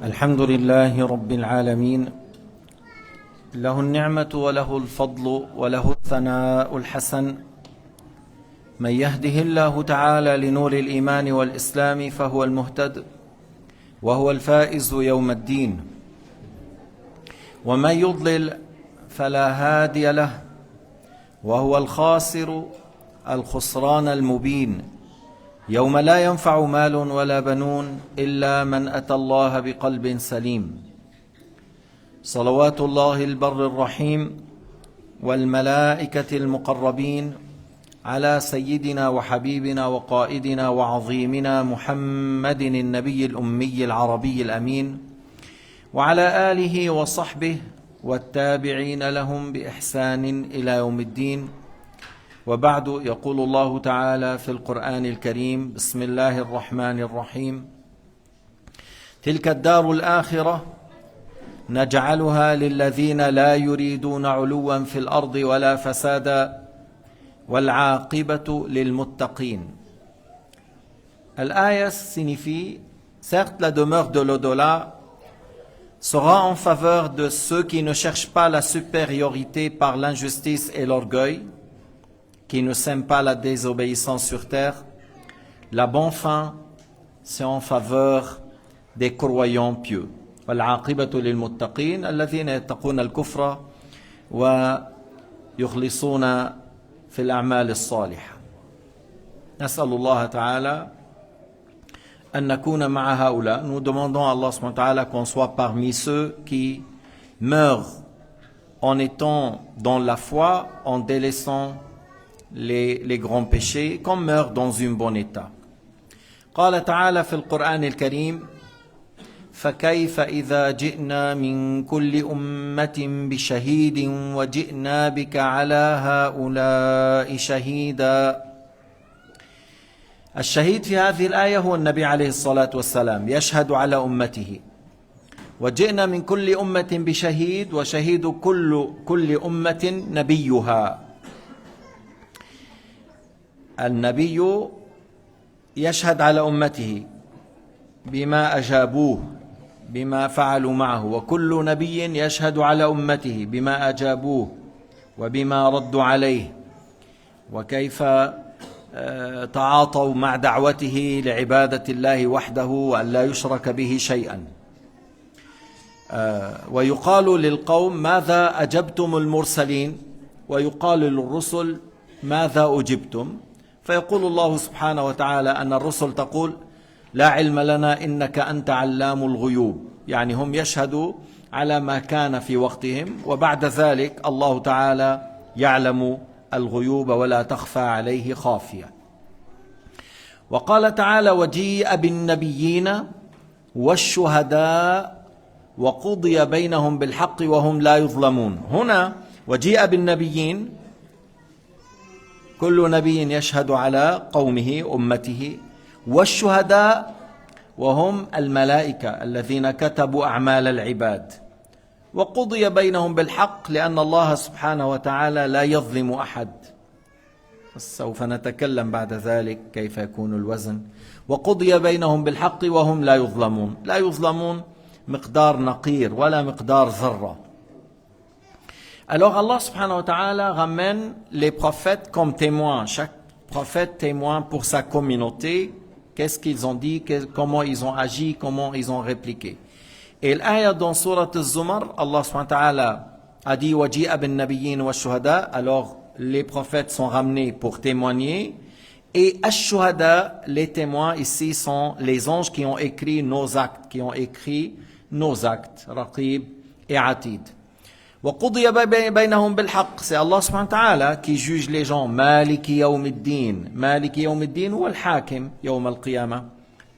الحمد لله رب العالمين، له النعمة وله الفضل وله الثناء الحسن. من يهده الله تعالى لنور الإيمان والإسلام فهو المهتد وهو الفائز يوم الدين، ومن يضلل فلا هادي له وهو الخاسر الخسران المبين، يوم لا ينفع مال ولا بنون إلا من أتى الله بقلب سليم. صلوات الله البر الرحيم والملائكة المقربين على سيدنا وحبيبنا وقائدنا وعظيمنا محمد النبي الأمي العربي الأمين، وعلى آله وصحبه والتابعين لهم بإحسان إلى يوم الدين. وبعد، يقول الله تعالى في القرآن الكريم: بسم الله الرحمن الرحيم: تلك الدار الآخرة نجعلها للذين لا يريدون علوا في الأرض ولا فسادا والعاقبة للمتقين. L'ayah signifie: certes, la demeure de l'au-delà sera en faveur de ceux qui ne cherchent pas la supériorité par l'injustice et l'orgueil, qui ne sèment pas la désobéissance sur terre. La bonne fin, c'est en faveur des croyants pieux. والعاقبة للمتقين الذين يتقون الكفر ويخلصون في الأعمال الصالحة. نسأل الله تعالى أن نكون مع هؤلاء. Nous demandons à Allah subhanahu wa ta'ala qu'on soit parmi ceux qui meurent en étant dans la foi, en délaissant les grands péchés, qu'on meurt dans un bon état. قال تعالى في القرآن الكريم: فكيف إذا جئنا من كل أمة بشهيد وجئنا بك على هؤلاء شهيدا. الشهيد في هذه الآية هو النبي عليه الصلاة والسلام، يشهد على أمته. وجئنا من كل أمة بشهيد، وشهيد كل أمة نبيها. النبي يشهد على أمته بما أجابوه، بما فعلوا معه، وكل نبي يشهد على أمته بما أجابوه وبما ردوا عليه، وكيف تعاطوا مع دعوته لعبادة الله وحده وأن لا يشرك به شيئا. ويقال للقوم: ماذا أجبتم المرسلين؟ ويقال للرسل: ماذا أجبتم؟ فيقول الله سبحانه وتعالى أن الرسل تقول: لا علم لنا إنك أنت علام الغيوب. يعني هم يشهدوا على ما كان في وقتهم، وبعد ذلك الله تعالى يعلم الغيوب ولا تخفى عليه خافية. وقال تعالى: وجيء بالنبيين والشهداء وقضي بينهم بالحق وهم لا يظلمون. هنا وجيء بالنبيين، كل نبي يشهد على قومه أمته، والشهداء وهم الملائكة الذين كتبوا أعمال العباد، وقضي بينهم بالحق لأن الله سبحانه وتعالى لا يظلم أحد. سوف نتكلم بعد ذلك كيف يكون الوزن. وقضي بينهم بالحق وهم لا يظلمون. لا يظلمون مقدار نقير ولا مقدار ذرة. Alors Allah subhanahu wa ta'ala ramène les prophètes comme témoins. Chaque prophète témoin pour sa communauté. Qu'est-ce qu'ils ont dit, comment ils ont agi, comment ils ont répliqué. Et l'ayah dans Surat al-Zumar, Allah subhanahu wa ta'ala a dit: وَجِيءَ بِالنَّبِيِّينَ وَالشُّهَدَاء. Alors les prophètes sont ramenés pour témoigner. Et ash-shuhada, les témoins ici sont les anges qui ont écrit nos actes, Raqib et Atid. وَقُضِيَ بَيْنَهُمْ بِالْحَقِّ. C'est Allah subhanahu wa ta'ala qui juge les gens. Maliki yawm ad-din. Maliki yawm ad-din huwa al-hakim yawm al-qiyamah.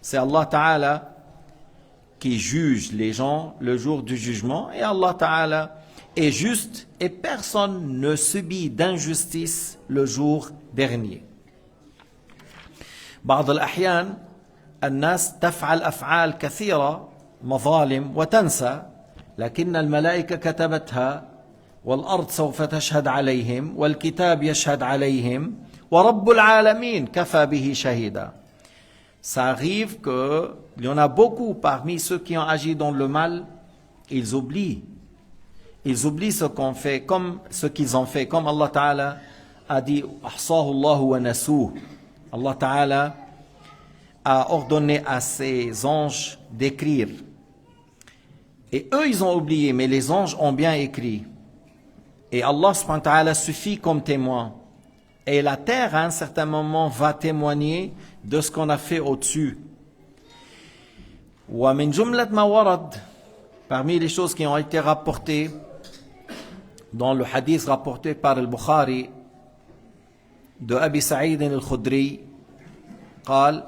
C'est Allah ta'ala qui juge les gens le jour du jugement. Et Allah ta'ala est juste et personne ne subit d'injustice le jour dernier. بعض الأحيان الناس تفعل أفعال كثيرة مظالم وتنسى، لكن الملائكة كتبتها، والأرض سوف تشهد عليهم، والكتاب يشهد عليهم، ورب العالمين كفى به شهيدا. ça arrive qu'il y en a beaucoup parmi ceux qui ont agi dans le mal, ils oublient. Ils oublient ce qu'on fait, comme ce qu'ils ont fait. Comme Allah Ta'ala a dit, Ahsahu Allahu wa nasuh. Allah Ta'ala a ordonné à ses anges d'écrire. Et eux, ils ont oublié, mais les anges ont bien écrit. Et Allah subhanahu wa ta'ala suffit comme témoin. Et la terre, à un certain moment, va témoigner de ce qu'on a fait au-dessus. Wa min jumlat ma warad, parmi les choses qui ont été rapportées dans le hadith rapporté par al-Bukhari de Abi Sa'id al-Khudri, قال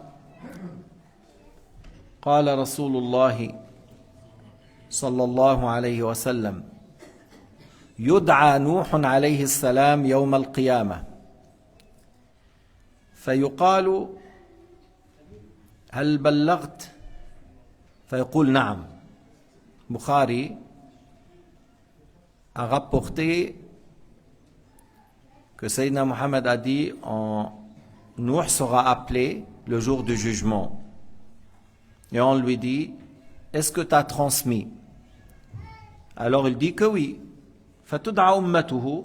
قال رسول الله صلى الله عليه وسلم يدعى نوح عليه السلام يوم القيامة فيقال هل بلغت فيقول نعم. Bukhari a rapporté que Sayyidina Muhammad a dit Nuh sera appelé le jour du jugement et on lui dit est-ce que tu as transmis? Alors il dit que oui. فَتُدْعَ أُمَّتُهُ,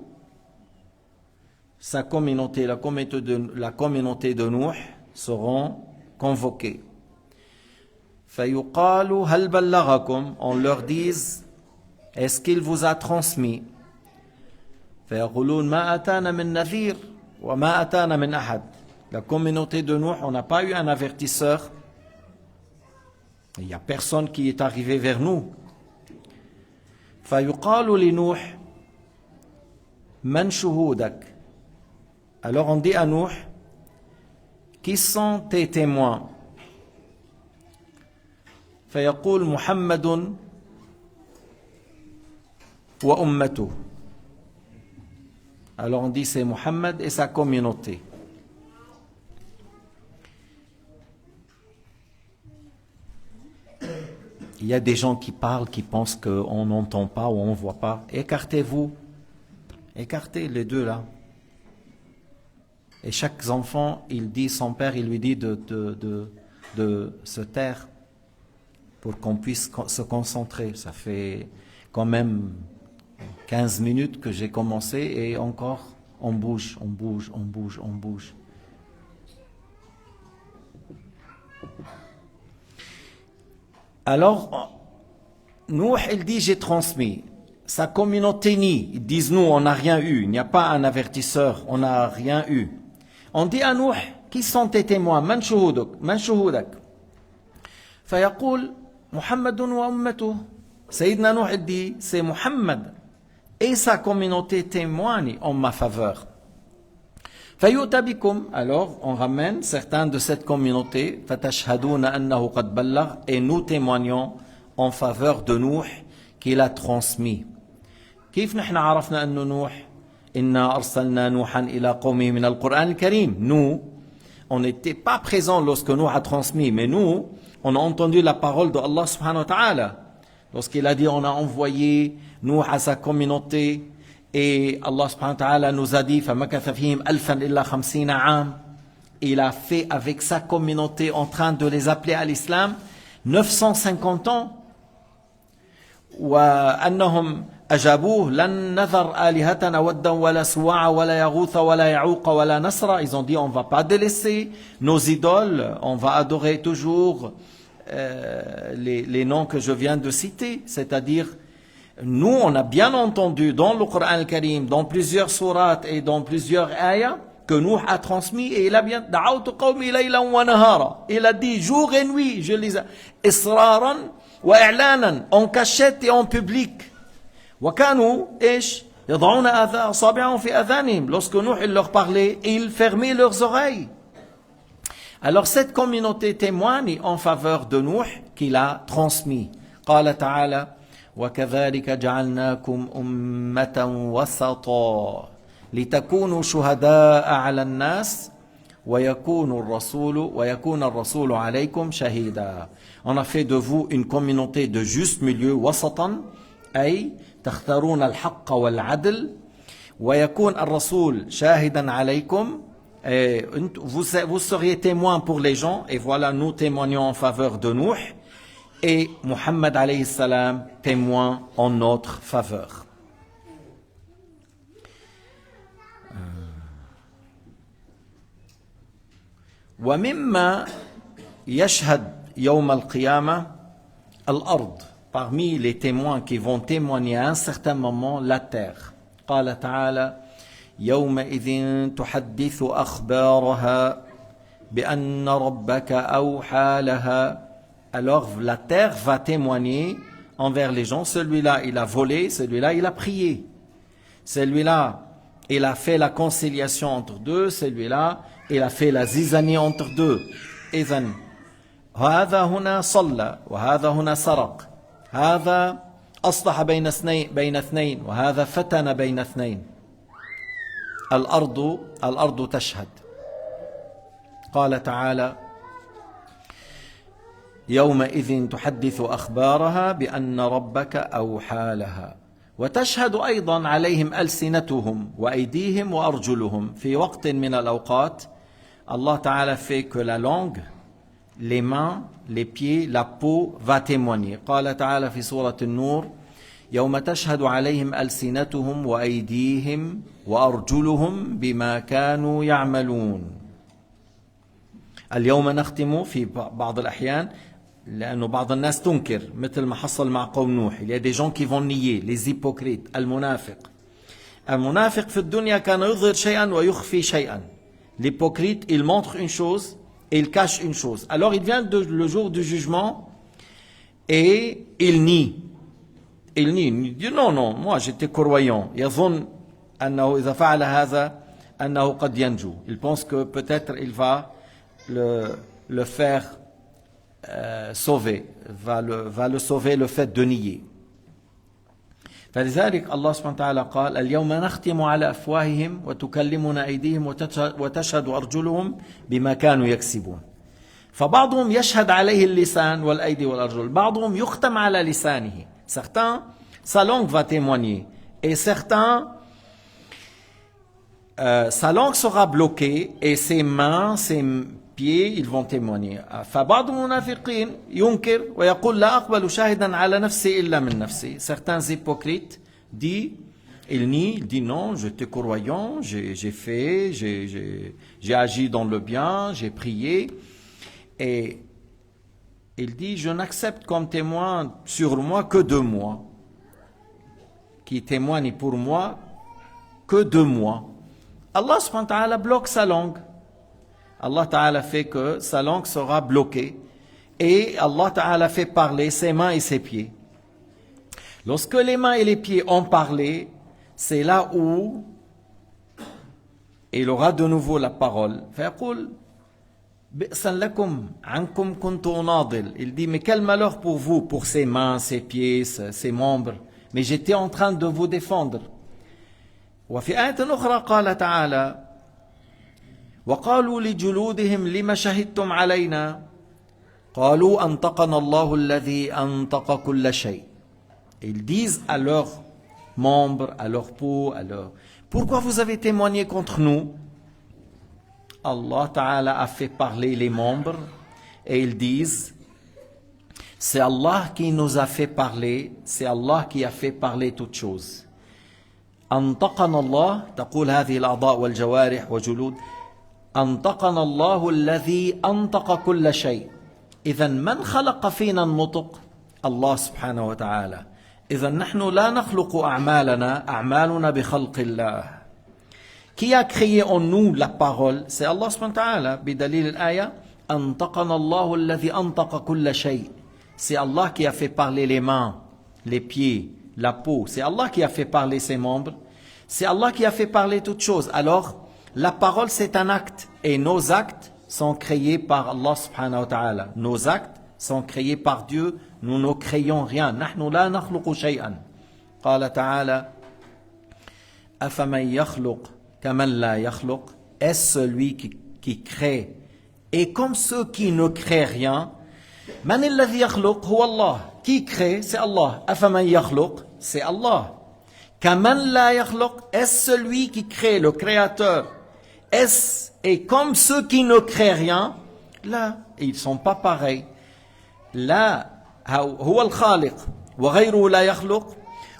sa communauté, la communauté de Nuh seront convoquées. فَيُقَالُ هَلْ بَلَّغَكُمْ, on leur dise est-ce qu'il vous a transmis? فَيَقُولُونَ مَا أَتَانَ مِنْ نَذِيرٍ وَمَا أَتَانَ مِنْ أَحَدٍ. La communauté de Nuh, on n'a pas eu un avertisseur. Il n'y a personne qui est arrivé vers nous. فَيُقَالُ لِنُوحٍ مَنْ شُهُودَكَ. Alors on dit à Nuh, qui sont tes témoins? فَيَقُولُ مُحَمَّدٌ وَأُمَّتُهُ. Alors on dit c'est Muhammad et sa communauté. Il y a des gens qui parlent, qui pensent qu'on n'entend pas ou on ne voit pas. Écartez-vous. Écartez les deux là. Et chaque enfant, il dit, son père, il lui dit de se taire pour qu'on puisse se concentrer. Ça fait quand même 15 minutes que j'ai commencé et encore on bouge, on bouge, on bouge, on bouge. Alors, Nuh, il dit, j'ai transmis. Sa communauté nie. Ils disent, nous, on n'a rien eu. Il n'y a pas un avertisseur. On n'a rien eu. On dit à Nuh, qui sont tes témoins? Man shuhudak. Fayaqul, Muhammadun wa ummatuh. Sayyidina Nuh, il dit, c'est Muhammad et sa communauté témoignent en ma faveur. Fayu'ta bikum, alors on ramène certains de cette communauté, fatashhaduna annahu qad ballagh, et nous témoignons en faveur de Nuh qu'il a transmis. كيف نحن عرفنا أن نوح إنا أرسلنا نوحا إلى قومه من القرآن الكريم. Nous, on n'était pas présents lorsque Nuh a transmis, mais nous, on a entendu la parole de Allah subhanahu wa ta'ala. Lorsqu'il a dit, on a envoyé Nuh à sa communauté, et Allah subhanahu wa ta'ala nous a dit فَمَكَثَ فِيهِمْ أَلْفًا إِلَّا خَمْسِينَ عَامٍ. Il a fait avec sa communauté en train de les appeler à l'islam 950 ans. وأنهم أجابوه لن نذر آلهتنا ودا ولا سواع ولا يغوث ولا يعوق ولا نسر. Ils ont dit on va pas délaisser nos idoles, on va adorer toujours les noms que je viens de citer, c'est-à-dire nous, on a bien entendu dans le Coran al-Karim, dans plusieurs sourates et dans plusieurs ayats, que Nuh a transmis et il a bien da'awtu qawmi laylan wa nahara. Il a dit jour et nuit, je les ai israran wa i'lanan, en cachette et en public. Wa kanu ish yad'una asabi'ahum fi adhanihim. Lorsque Nuh il leur parlait, ils fermaient leurs oreilles. Alors cette communauté témoigne en faveur de Nuh qu'il a transmis. Qala ta'ala وَكَذَلِكَ جَعَلْنَاكُمْ أُمَّةً وَسَطًا لِتَكُونُوا شُهَدَاءَ عَلَى النَّاسِ وَيَكُونَ الرَّسُولُ عَلَيْكُمْ شَهِيدًا. On a fait de vous une communauté de juste milieu, وسطا أي تختارون الحق والعدل ويكون الرسول شاهدا عليكم Et vous seriez témoin pour les gens, et voilà, nous témoignons en faveur de Nuh, et Muhammad alayhi salam témoin en notre faveur. ومما يشهد يوم القيامة الأرض. Parmi les témoins qui vont témoigner à un certain moment, la terre. قال تعالى يومئذ تحدث أخبارها بأن ربك أوحى لها. Alors la terre va témoigner envers les gens. Celui-là, il a volé, celui-là, il a prié. Celui-là, il a fait la conciliation entre deux, celui-là, il a fait la zizanie entre deux. إذن هذا هنا صلى وهذا هنا سرق. هذا أصلح بين اثنين وهذا فتن بين اثنين. الأرض تشهد. قال تعالى يومئذ تحدث أخبارها بأن ربك أوحى لها. وتشهد أيضا عليهم ألسنتهم وأيديهم وأرجلهم. في وقت من الأوقات Allah Ta'ala fait que la langue, les mains, les pieds, la peau va témoigner. قال تعالى في سورة النور يوم تشهد عليهم ألسنتهم وأيديهم وأرجلهم بما كانوا يعملون. اليوم نختم في بعض الأحيان لأنه بعض الناس تنكر مثل ما حصل مع قوم نوح. Il y a des gens qui vont nier, les hypocrites, المنافق. المنافق في الدنيا كان يظهر شيئا ويخفي شيئا. L'hypocrite, il montre une chose et il cache une chose. Alors il vient le jour du jugement et il nie. Il dit non, moi j'étais croyant. يظن أنه إذا فعل هذا أنه قد ينجو. Il pense que peut-être il va le faire sauver, va le sauver le fait de nier. فلذلك الله سبحانه وتعالى قال اليوم نختم على أفواههم وتكلمنا أيديهم وتشهد أرجلهم بما كانوا يكسبون. فبعضهم يشهد عليه اللسان والأيدي والأرجل. بعضهم يختم على لسانه. Certains, sa langue va témoigner. Et certains, sa langue sera bloquée et ses mains, ses pieds, ils vont témoigner. فبعض المنافقين ينكر ويقول لا أقبل شاهدا على نفسي إلا من نفسي. Certains hypocrites disent, il nie, il dit non, j'étais croyant, j'ai fait, j'ai agi dans le bien, j'ai prié. Et il dit, je n'accepte comme témoin sur moi que de moi. Qui témoigne pour moi que de moi. Allah subhanahu wa ta'ala bloque sa langue. Allah Ta'ala fait que sa langue sera bloquée et Allah Ta'ala fait parler ses mains et ses pieds. Lorsque les mains et les pieds ont parlé, c'est là où il aura de nouveau la parole. Il dit, mais quel malheur pour vous, pour ses mains, ses pieds, ses membres. Mais j'étais en train de vous défendre. وفي آية أخرى قال تعالى وقالوا لجلودهم لما شهدتم علينا قالوا أنطقنا الله الذي أنطق كل شيء. Ils disent à leurs membres, à leur peau, pourquoi vous avez témoigné contre nous? Allah Ta'ala a fait parler les membres et ils disent c'est Allah qui nous a fait parler, c'est Allah qui a fait parler toutes choses. أنطقنا الله تقول هذه الأعضاء والجوارح وجلود أنطقنا الله الذي أنطق كل شيء. إذا من خلق فينا النطق؟ الله سبحانه وتعالى. إذا نحن لا نخلق أعمالنا بخلق الله. Qui a créé en nous la parole? C'est Allah subhanahu wa ta'ala. بدليل الآية أنطقنا الله الذي أنطق كل شيء. C'est Allah qui a fait parler les mains, les pieds, la peau. C'est Allah qui a fait parler ses membres. C'est Allah qui a fait parler toutes choses. Alors, la parole c'est un acte. Et nos actes sont créés par Allah subhanahu wa ta'ala. Nos actes sont créés par Dieu. Nous ne créons rien. نحن لا نخلق شيئا. قال تعالى أفمن يخلق كمن لا يخلق. Est-ce celui qui crée et comme ceux qui ne créent rien? من الذي يخلق هو الله. Qui crée? C'est Allah. أفمن يخلق? C'est Allah. كمن لا يخلق. Est-ce celui qui crée, le créateur, Et comme ceux qui ne créent rien, là, ils ne sont pas pareils. Là, هو الخالق وغيره لا يخلق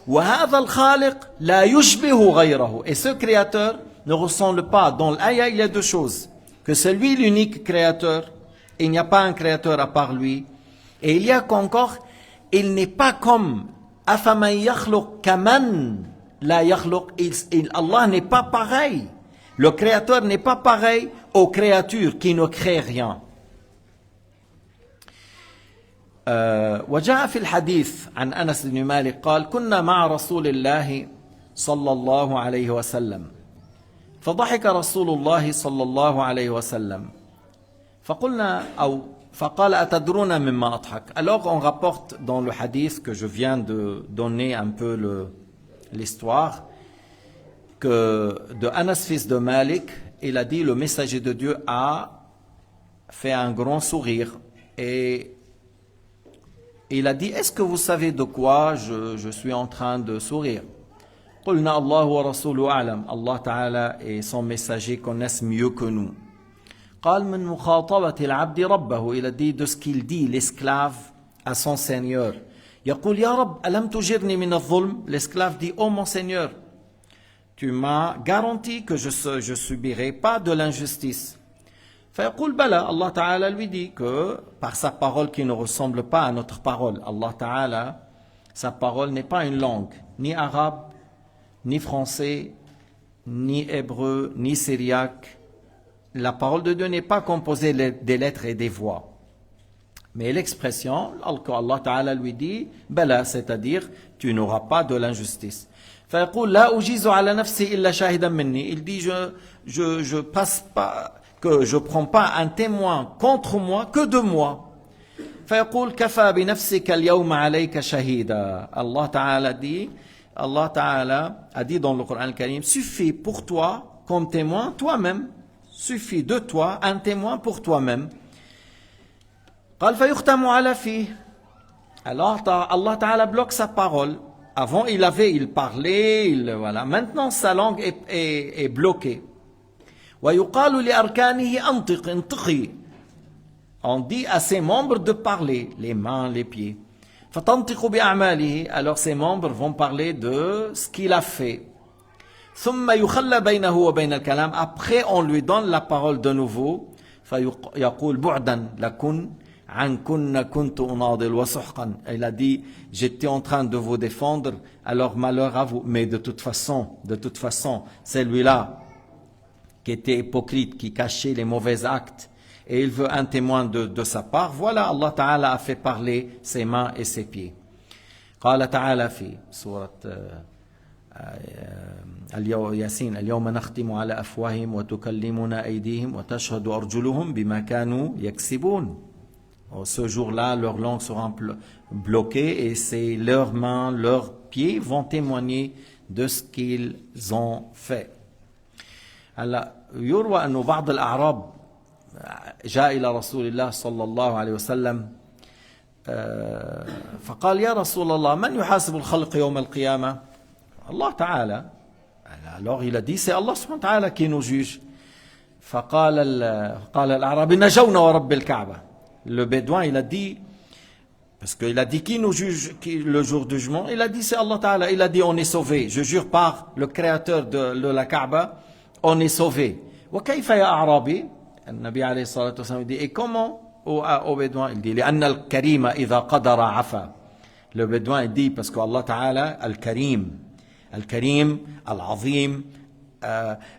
وهذا الخالق لا يشبه غيره. Et ce créateur ne ressemble pas. Dans l'aya, il y a deux choses. Que c'est lui l'unique créateur. Il n'y a pas un créateur à part lui. Et il y a qu'encore, il n'est pas comme أفمن يخلق كمن لا يخلق. Allah n'est pas pareil. Le créateur n'est pas pareil aux créatures qui ne créent rien. وجاء في الحديث عن أنس بن مالك قال كنا مع رسول الله صلى الله عليه وسلم فضحك رسول الله صلى الله عليه وسلم فقال أتدرون مما أضحك. Alors on rapporte dans le hadith que je viens de donner un peu l'histoire que de Anas fils de Malik, il a dit le messager de Dieu a fait un grand sourire et il a dit est-ce que vous savez de quoi je suis en train de sourire? قلنا الله ورسوله أعلم. Allah Ta'ala et son messager connaissent mieux que nous. قال من مخاطبة العبد ربه. Il a dit de ce qu'il dit l'esclave à son Seigneur. يقول يا رب ألم تجرني من الظلم. L'esclave dit oh mon Seigneur, tu m'as garanti que je subirai pas de l'injustice. فيقول بلى. Allah Ta'ala lui dit que par sa parole qui ne ressemble pas à notre parole. Allah Ta'ala, sa parole n'est pas une langue, ni arabe, ni français, ni hébreu, ni syriaque. La parole de Dieu n'est pas composée des lettres et des voix. Mais l'expression, Allah Ta'ala lui dit, bala, c'est-à-dire, tu n'auras pas de l'injustice. فيقول لا أجيز على نفسي إلا شاهدا مني. Il dit, je passe pas, que je prends pas un témoin contre moi que de moi. فيقول كفى بنفسك اليوم عليك شهيدا. Allah Ta'ala a dit dans le Coran al-Karim, suffit pour toi comme témoin toi-même. Suffit de toi un témoin pour toi-même. قال فيختم على فيه. Alors Allah Ta'ala bloque sa parole. Avant il parlait, voilà. Maintenant sa langue est bloquée. ويقال لأركانه أنطق انطقي. On dit à ses membres de parler, les mains, les pieds. فتنطق بأعماله. Alors ses membres vont parler de ce qu'il a fait. ثم يخلى بينه وبين الكلام. Après on lui donne la parole de nouveau. فيقول بعدا لكن عنكن كنت أناضل وسحقا. Il a dit j'étais en train de vous défendre, alors malheur à vous. Mais de toute façon, celui-là qui était hypocrite, qui cachait les mauvais actes, et il veut un témoin de sa part, voilà, Allah Ta'ala a fait parler ses mains et ses pieds. قال تعالى في سورة ياسين اليوم نختم على أفواههم وتكلمنا أيديهم وتشهد أرجلهم بما كانوا يكسبون. Ce jour-là, leurs langues seront bloquées et c'est leurs mains, leurs pieds vont témoigner de ce qu'ils ont fait. هلا يروى أنه بعض الأعراب جاء إلى رسول الله صلى الله عليه وسلم فقال يا رسول الله من يحاسب الخلق يوم القيامة. Allah Ta'ala. Alors il a dit c'est Allah subhanahu wa ta'ala qui nous juge. فقال الأعرابي نجونا ورب الكعبة. Le bédouin il a dit, parce qu'il a dit qui nous juge le jour du jugement, il a dit c'est Allah Ta'ala. Il a dit on est sauvé, je jure par le créateur de la Kaaba, on est sauvé. وكيف يا أعرابي. النبي عليه الصلاة والسلام dit et comment au bédouin. Il dit لأن الكريم إذا قدر عفا. Le bédouin il dit parce que Allah Ta'ala Al-Karim, Al-Azim,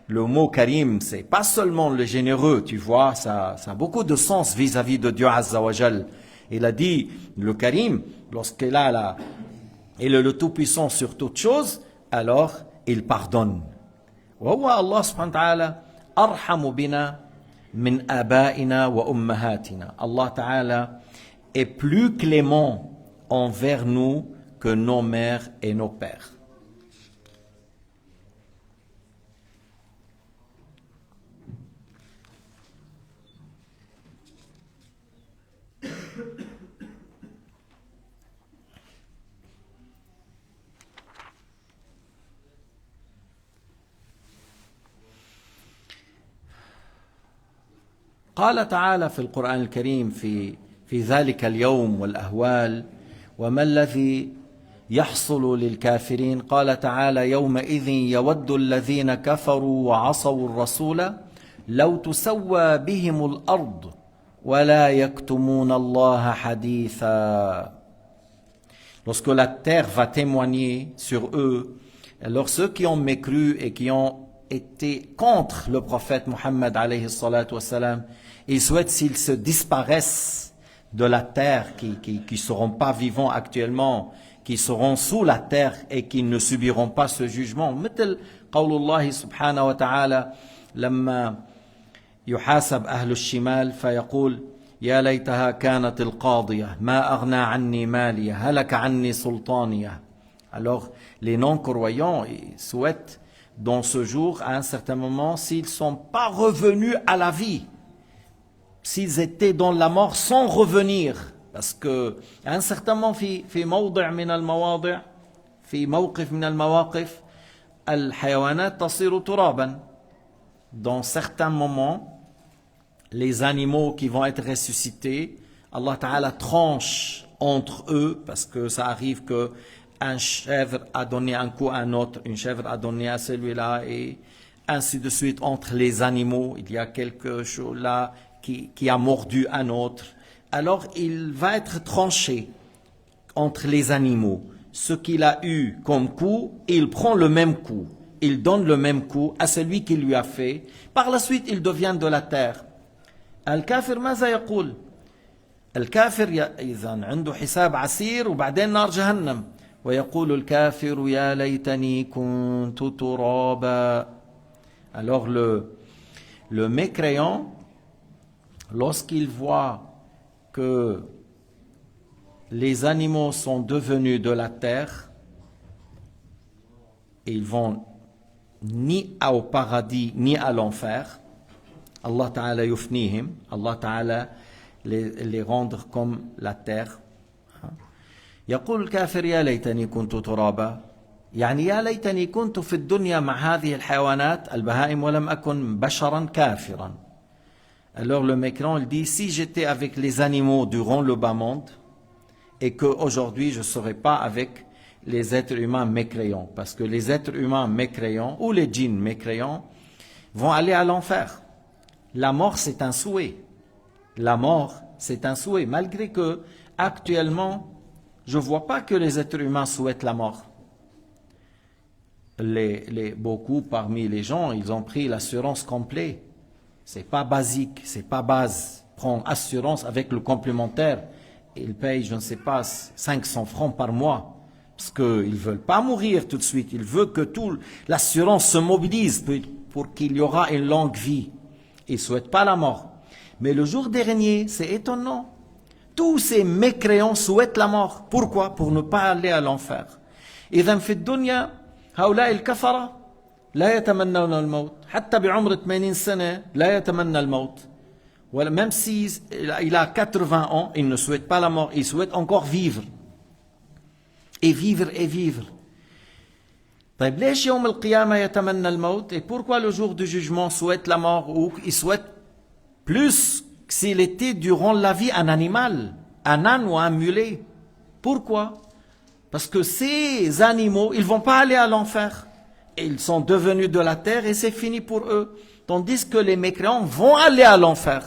le mot Karim, c'est pas seulement le généreux, tu vois, ça a beaucoup de sens vis-à-vis de Dieu Azza wa Jal. Il a dit, le Karim, lorsqu'il il est le Tout-Puissant sur toute chose, alors il pardonne. وهو الله سبحانه وتعالى أرحم بنا من آبائنا وأمهاتنا. Allah Ta'ala est plus clément envers nous que nos mères et nos pères. قال تعالى في القرآن الكريم في ذلك اليوم والأهوال وما الذي يحصل للكافرين قال تعالى يومئذ يود الذين كفروا وعصوا الرسول لو تسوى بهم الأرض ولا يكتمون الله حديثا. Lorsque la terre va témoigner sur eux, alors ceux qui ont mécru et qui ont été contre le prophète Mohammed alayhi salatu wassalam, ils souhaitent s'ils se disparaissent de la terre, qui seront pas vivants actuellement, qui seront sous la terre et qui ne subiront pas ce jugement. مثل قول الله سبحانه وتعالى لما يحاسب أهل الشمال فيقول يا ليتها كانت القاضية ما أغنى عني مالية هلك عني سلطانية. Alors les non-croyants souhaitent dans ce jour à un certain moment s'ils ne sont pas revenus à la vie, s'ils étaient dans la mort sans revenir, parce que à un certain moment في موضع من المواضع في موقف من المواقف الحيوانات تصير ترابا. Dans certains moments les animaux qui vont être ressuscités, Allah Ta'ala tranche entre eux, parce que ça arrive que un chèvre a donné un coup à un autre, une chèvre a donné à celui-là, et ainsi de suite entre les animaux. Il y a quelque chose là qui a mordu un autre. Alors il va être tranché entre les animaux. Ce qu'il a eu comme coup, il prend le même coup. Il donne le même coup à celui qui lui a fait. Par la suite, il devient de la terre. الكافر ماذا يقول؟ الكافر إذا عنده حساب عسير وبعدين نار جهنم ويقول الكافر يا ليتني كنت ترابا. Alors le mécréant, lorsqu'il voit que les animaux sont devenus de la terre, et ils vont ni au paradis ni à l'enfer, Allah Ta'ala yufnihim, Allah Ta'ala les rendre comme la terre. يقول الكافر يا ليتني كنت ترابا، يعني يا ليتني كنت في الدنيا مع هذه الحيوانات البهائم ولم أكن بشرا كافرا. Alors le mécréant il dit si j'étais avec les animaux durant le bas monde et que aujourd'hui je ne serais pas avec les êtres humains mécréants, parce que les êtres humains mécréants ou les djinns mécréants vont aller à l'enfer. La mort, c'est un souhait. La mort, c'est un souhait. Malgré que, actuellement, je ne vois pas que les êtres humains souhaitent la mort. Beaucoup parmi les gens, ils ont pris l'assurance complète. C'est pas basique, c'est pas base. Prends assurance avec le complémentaire. Ils payent, je ne sais pas, 500 francs par mois. Parce qu'ils ne veulent pas mourir tout de suite. Ils veulent que l'assurance se mobilise pour qu'il y aura une longue vie. Ils ne souhaitent pas la mort. Mais le jour dernier, c'est étonnant. Tous ces mécréants souhaitent la mort. Pourquoi? Pour ne pas aller à l'enfer. إذن في الدنيا هؤلاء الكفرة لا يتمنون الموت. حتى بعمر 80 سنة لا يتمنى الموت. Même s'il a 80 ans, il ne souhaite pas la mort. Il souhaite encore vivre. Et vivre et vivre. طيب ليش يوم القيامة يتمنى الموت؟ Et pourquoi le jour du jugement souhaite la mort, ou il souhaite plus que s'il était durant la vie un animal, un âne ou un mulet? Pourquoi? Parce que ces animaux, ils ne vont pas aller à l'enfer. Ils sont devenus de la terre et c'est fini pour eux. Tandis que les mécréants vont aller à l'enfer.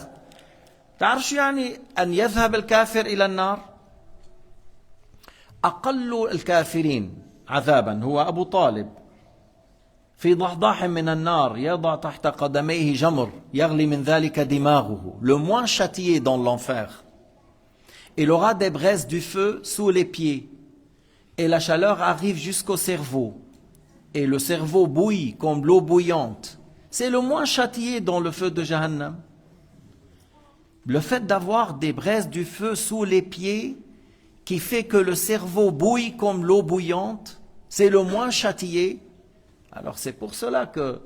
تعرف شو يعني أن يذهب الكافر إلى النار؟ أقل الكافرين عذابا هو أبو طالب في ضحضاح من النار يضع تحت قدميه جمر يغلي من ذلك دماغه. Le moins châtié dans l'enfer, il aura des braises du feu sous les pieds et la chaleur arrive jusqu'au cerveau et le cerveau bouille comme l'eau bouillante. C'est le moins châtié dans le feu de Jahannam. Le fait d'avoir des braises du feu sous les pieds qui fait que le cerveau bouille comme l'eau bouillante, c'est le moins châtié. Alors c'est pour cela que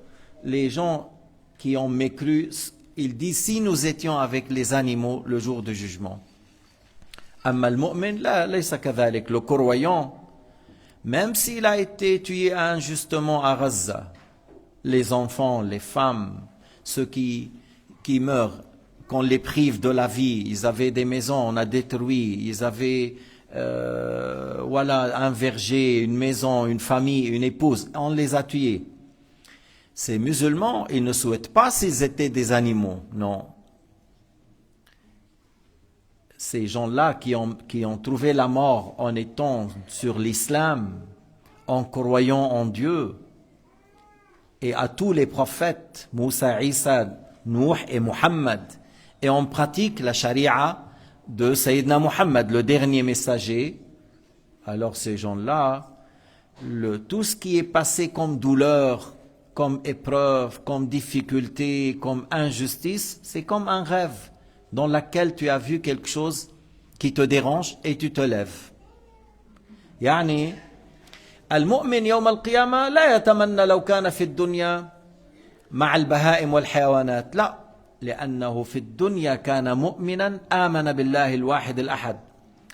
les gens qui ont mécru, ils disent si nous étions avec les animaux le jour du jugement. Amma al-mu'min, la laysa kadhalik. Le croyant, même s'il a été tué injustement à Gaza, les enfants, les femmes, ceux qui meurent qu'on les prive de la vie. Ils avaient des maisons, on a détruit. Ils avaient voilà, un verger, une maison, une famille, une épouse. On les a tués. Ces musulmans, ils ne souhaitent pas s'ils étaient des animaux. Non. Ces gens-là qui ont trouvé la mort en étant sur l'islam, en croyant en Dieu, et à tous les prophètes, Moussa, Isa, Nuh et Muhammad, et on pratique la charia de Sayyidina Muhammad, le dernier messager. Alors ces gens-là, tout ce qui est passé comme douleur, comme épreuve, comme difficulté, comme injustice, c'est comme un rêve dans lequel tu as vu quelque chose qui te dérange et tu te lèves. يعني المؤمن يوم القيامة لا يتمنى لو كان في الدنيا مع البهائم والحيوانات، لا، لأنه في الدنيا كان مؤمنا آمن بالله الواحد الأحد،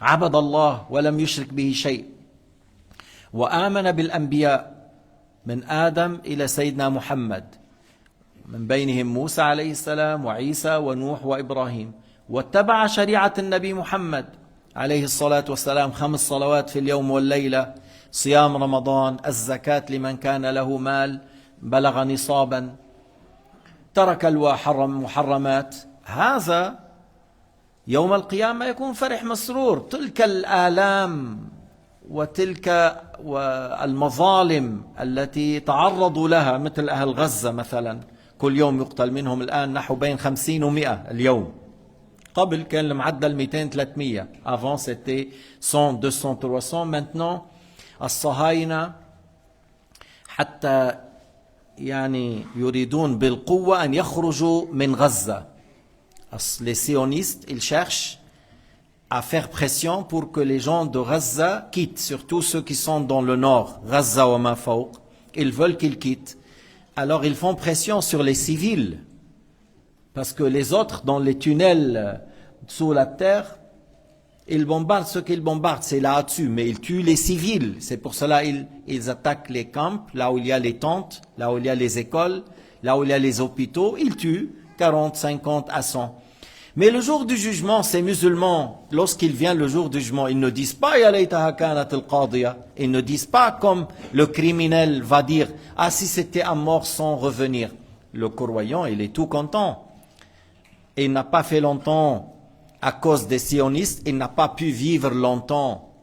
عبد الله ولم يشرك به شيء، وآمن بالأنبياء من آدم إلى سيدنا محمد، من بينهم موسى عليه السلام وعيسى ونوح وإبراهيم، واتبع شريعة النبي محمد عليه الصلاة والسلام، 5 صلوات في اليوم والليلة، صيام رمضان، الزكاة لمن كان له مال بلغ نصابا، ترك المحرمات. هذا يوم القيامة يكون فرح مسرور. تلك الآلام وتلك المظالم التي تعرضوا لها مثل أهل غزة مثلا، كل يوم يقتل منهم الآن نحو بين 50 و100 اليوم. قبل كان المعدل 200 300. Avant c'était 100 200 300. Maintenant الصهاينة حتى يعني يريدون بالقوة أن يخرجوا من غزة. Les sionistes, ils cherchent à faire pression pour que les gens de Gaza quittent, surtout ceux qui sont dans le nord, Gaza wa ma fawq. Ils veulent qu'ils quittent. Alors ils font pression sur les civils, parce que les autres, dans les tunnels sous la terre, ils bombardent ce qu'ils bombardent, c'est là-dessus, mais ils tuent les civils. C'est pour cela ils attaquent les camps, là où il y a les tentes, là où il y a les écoles, là où il y a les hôpitaux, ils tuent 40, 50 à 100. Mais le jour du jugement, ces musulmans, lorsqu'il vient le jour du jugement, ils ne disent pas « Ya laytaha kanat al-qadiya ». Ils ne disent pas comme le criminel va dire « Ah, si c'était à mort sans revenir ». Le croyant, il est tout content. Et il n'a pas fait longtemps à cause des sionistes, il n'a pas pu vivre longtemps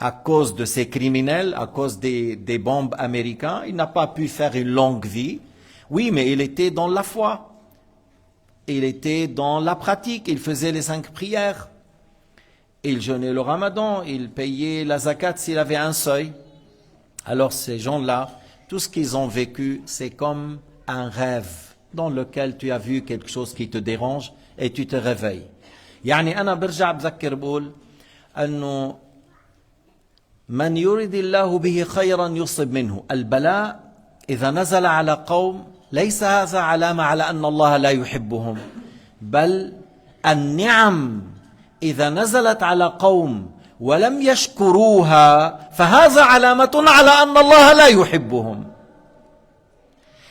à cause de ces criminels, à cause des bombes américaines. Il n'a pas pu faire une longue vie. Oui, mais il était dans la foi. Il était dans la pratique, il faisait les 5 prières, il jeûnait le ramadan, il payait la zakat s'il avait un seuil. Alors ces gens-là, tout ce qu'ils ont vécu, c'est comme un rêve dans lequel tu as vu quelque chose qui te dérange et tu te réveilles. يعني أنا برجع بذكر بقول أنه من يريد الله به خيرا يصب منه. البلاء إذا نزل على قوم ليس هذا علامة على أن الله لا يحبهم، بل النعم إذا نزلت على قوم ولم يشكروها فهذا علامة على أن الله لا يحبهم.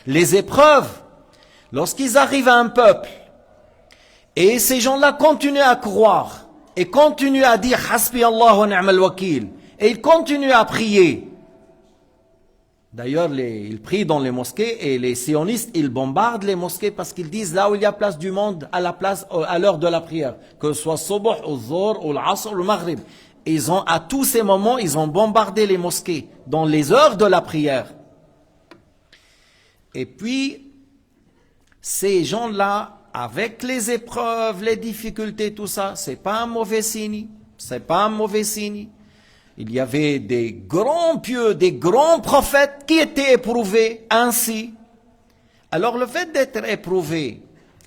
Les épreuves, lorsqu'ils arrivent à un peuple, et ces gens-là continuent à croire, et continuent à dire « Hasbi Allah wa ni'mal wakil », et ils continuent à prier. D'ailleurs, ils prient dans les mosquées et les sionistes, ils bombardent les mosquées parce qu'ils disent là où il y a place du monde, à l'heure de la prière, que ce soit Subh, ou Dhuhr, ou l'Asr, ou le Maghrib. À tous ces moments, ils ont bombardé les mosquées dans les heures de la prière. Et puis, ces gens-là, avec les épreuves, les difficultés, tout ça, c'est pas un mauvais signe. C'est pas un mauvais signe. Il y avait des grands pieux, des grands prophètes qui étaient éprouvés ainsi. Alors le fait d'être éprouvé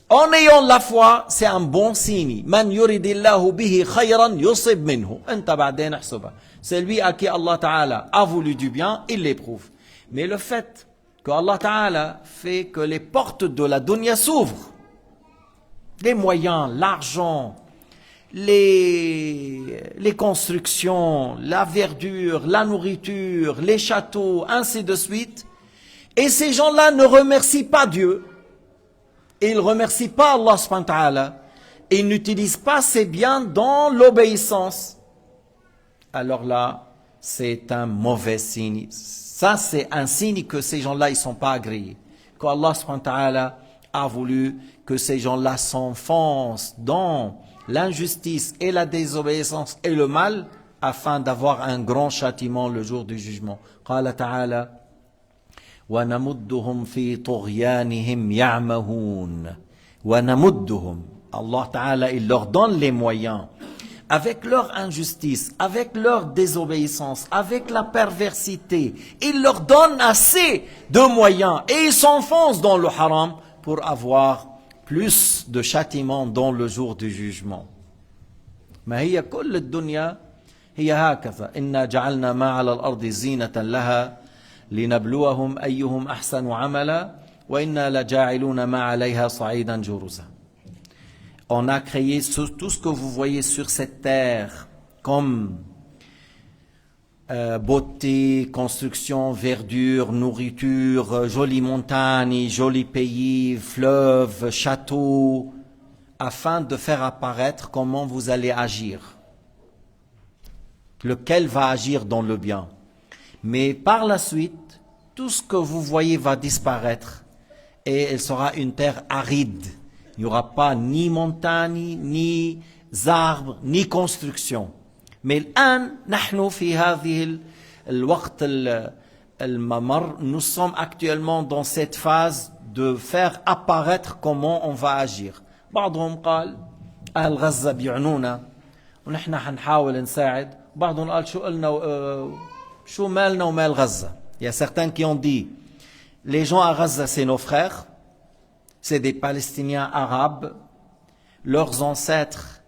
en ayant la foi, c'est un bon signe. Man yuridillahu bihi khayran yusib minhu. Anta ba'din ihsuba. C'est lui à qui Allah Ta'ala a voulu du bien, il l'éprouve. Mais le fait que Allah Ta'ala fait que les portes de la dunya s'ouvrent, les moyens, l'argent, les constructions, la verdure, la nourriture, les châteaux, ainsi de suite. Et ces gens-là ne remercient pas Dieu. et ils ne remercient pas Allah subhanahu wa ta'ala, et ils n'utilisent pas ces biens dans l'obéissance, alors là, c'est un mauvais signe. Ça, c'est un signe que ces gens-là, ils ne sont pas agréés. Qu'Allah subhanahu wa ta'ala a voulu que ces gens-là s'enfoncent dans l'injustice et la désobéissance et le mal, afin d'avoir un grand châtiment le jour du jugement. قال تعالى وَنَمُدُّهُمْ فِي طُغْيَانِهِمْ يَعْمَهُونَ وَنَمُدُّهُمْ. Allah Ta'ala, il leur donne les moyens, avec leur injustice, avec leur désobéissance, avec la perversité, il leur donne assez de moyens et ils s'enfoncent dans le haram pour avoir plus de châtiment dans le jour du jugement. ما هي كل الدنيا هي هكذا إنا جعلنا ما على الأرض زينة لها لنبلوهم أيهم أحسن عملا وإنا لجاعلون ما عليها صعيدا جرزا. On a créé tout ce que vous voyez sur cette terre comme beauté, construction, verdure, nourriture, jolies montagnes, jolis pays, fleuves, châteaux, afin de faire apparaître comment vous allez agir. Lequel va agir dans le bien. Mais par la suite, tout ce que vous voyez va disparaître et elle sera une terre aride. Il n'y aura pas ni montagne, ni arbres, ni construction. Mais الآن نحن في هذه الوقت الممر, nous sommes actuellement dans cette phase de faire apparaître comment on va agir. بعضهم قال أهل غزة بيعنونا ونحن حنحاول نساعد. بعضهم قال شو قلنا شو مالنا ومال غزة. Il y a certains qui ont dit les gens à Gaza c'est nos frères, c'est des Palestiniens arabes, leurs ancêtres,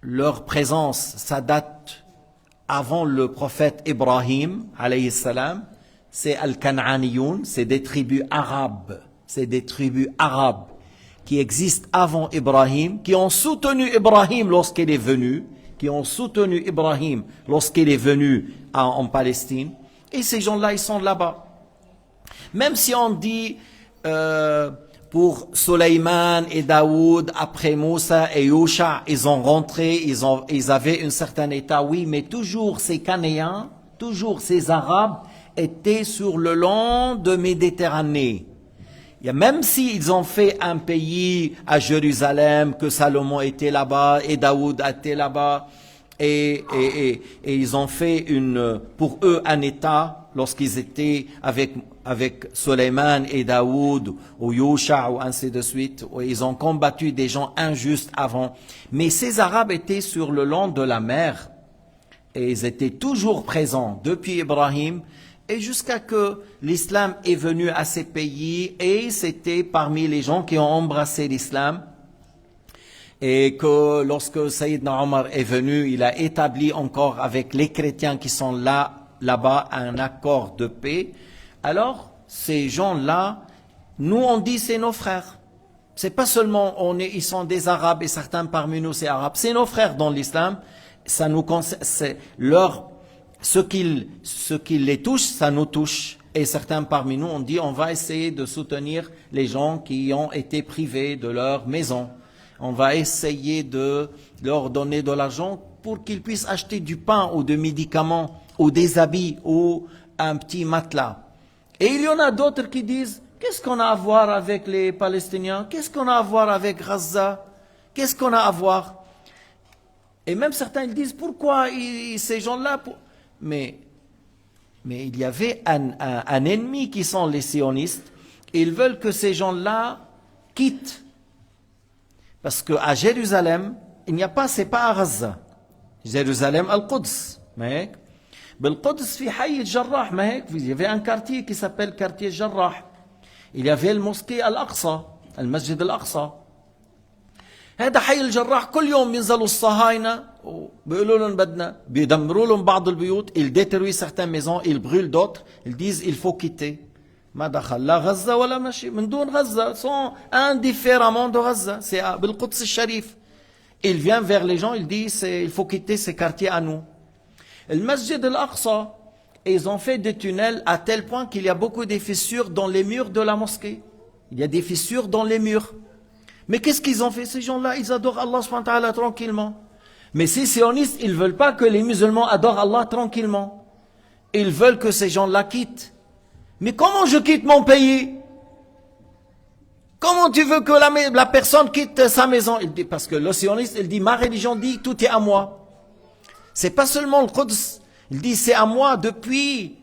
leur présence, ça date avant le prophète Ibrahim, alayhi salam, c'est Al-Kan'aniyoun, c'est des tribus arabes, qui existent avant Ibrahim, qui ont soutenu Ibrahim lorsqu'il est venu, en Palestine, et ces gens-là, ils sont là-bas. Même si on dit pour Sulayman et Daoud, après Moussa et Yusha, ils ont rentré, ils avaient un certain état, oui, mais toujours ces Canéens, toujours ces Arabes étaient sur le long de Méditerranée. Même s'ils ont fait un pays à Jérusalem, que Salomon était là-bas et Daoud était là-bas, et ils ont fait pour eux un état lorsqu'ils étaient avec Sulayman et Daoud ou Yusha ou ainsi de suite, où ils ont combattu des gens injustes avant. Mais ces Arabes étaient sur le long de la mer et ils étaient toujours présents depuis Ibrahim et jusqu'à que l'islam est venu à ces pays, et c'était parmi les gens qui ont embrassé l'islam. Et que lorsque Sayyidna Omar est venu, il a établi encore avec les chrétiens qui sont là-bas un accord de paix. Alors, ces gens-là, nous on dit c'est nos frères. C'est pas seulement ils sont des Arabes et certains parmi nous c'est Arabes. C'est nos frères dans l'islam. Ça nous concerne, c'est ce qui les touche, ça nous touche. Et certains parmi nous, on dit, on va essayer de soutenir les gens qui ont été privés de leur maison. On va essayer de leur donner de l'argent pour qu'ils puissent acheter du pain ou des médicaments ou des habits ou un petit matelas. Et il y en a d'autres qui disent, qu'est-ce qu'on a à voir avec les Palestiniens? Qu'est-ce qu'on a à voir avec Gaza? Qu'est-ce qu'on a à voir? Et même certains ils disent, pourquoi ces gens-là... Mais il y avait un ennemi qui sont les sionistes. Ils veulent que ces gens-là quittent. Parce qu'à Jérusalem, il n'y a pas, c'est pas à Gaza. Jérusalem, Al-Quds. Mais, Al-Quds, fi Hayy Jarrah, il y avait un quartier qui s'appelle quartier Jarrah. Il y avait le mosquée Al-Aqsa, le masjid Al-Aqsa. هذا حي الجراح كل يوم بينزلوا الصهاينة وبيقولوا لهم بدنا بيدمروا لهم بعض البيوت, ils détruisent certaines maisons, ils brûlent d'autres, ils disent il faut quitter. ما دخل لا غزة ولا ماشي من دون غزة, sont indifféremment de Gaza, c'est بالقدس الشريف. Il vient vers les gens, il dit il faut quitter ces quartiers à nous. Le masjid Al-Aqsa, ils ont fait des tunnels à tel point qu'il y a beaucoup de fissures dans les murs de la mosquée. Il y a des fissures dans les murs. Mais qu'est-ce qu'ils ont fait ces gens-là? Ils adorent Allah subhanahu wa ta'ala tranquillement. Mais ces sionistes, ils ne veulent pas que les musulmans adorent Allah tranquillement. Ils veulent que ces gens-là quittent. Mais comment je quitte mon pays? Comment tu veux que la personne quitte sa maison? Il dit, parce que le sioniste, il dit, ma religion dit, tout est à moi. C'est pas seulement le Quds. Il dit, c'est à moi depuis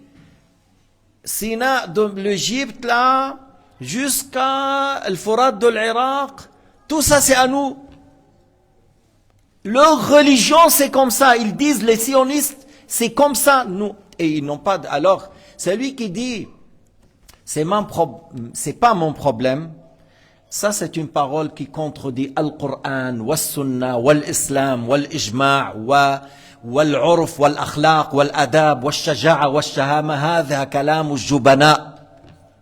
Sina, de l'Égypte là, jusqu'à l'Fourat de l'Irak. Tout ça, c'est à nous. Leur religion, c'est comme ça. Ils disent, les sionistes, c'est comme ça. Nous. Et ils n'ont pas... Alors, c'est lui qui dit, c'est pas mon problème. Ça, c'est une parole qui contredit Al-Qur'an, Wal-Sunnah, Wal-Islam, Wal-Ijma' Wal-Urf, Wal-Akhlaq, Wal-Adab, Wal-Shaja'a, Wal-Shahama, Hadha Kalam Al-Jubana.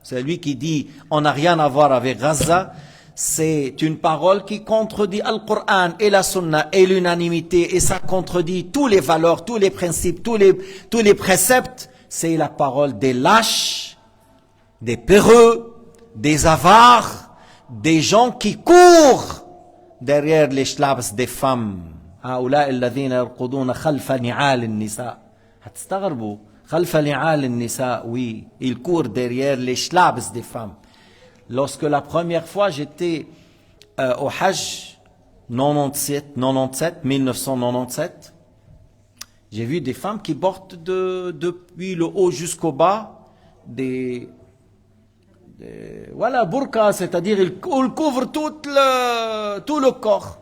C'est lui qui dit, on n'a rien à voir avec Gaza. C'est une parole qui contredit Al-Qur'an et la Sunna et l'unanimité. Et ça contredit tous les valeurs, tous les principes, tous les préceptes. C'est la parole des lâches, des peureux, des avares, des gens qui courent derrière les schlabs des femmes. هؤلاء الذين يرقدون خلف نعال النساء. هتستغربوا خلف نعال النساء. Oui, ils courent derrière les schlabs des femmes. Lorsque la première fois j'étais au Hajj 1997, j'ai vu des femmes qui portent depuis le haut jusqu'au bas voilà, burqa, c'est-à-dire ils couvrent tout le corps.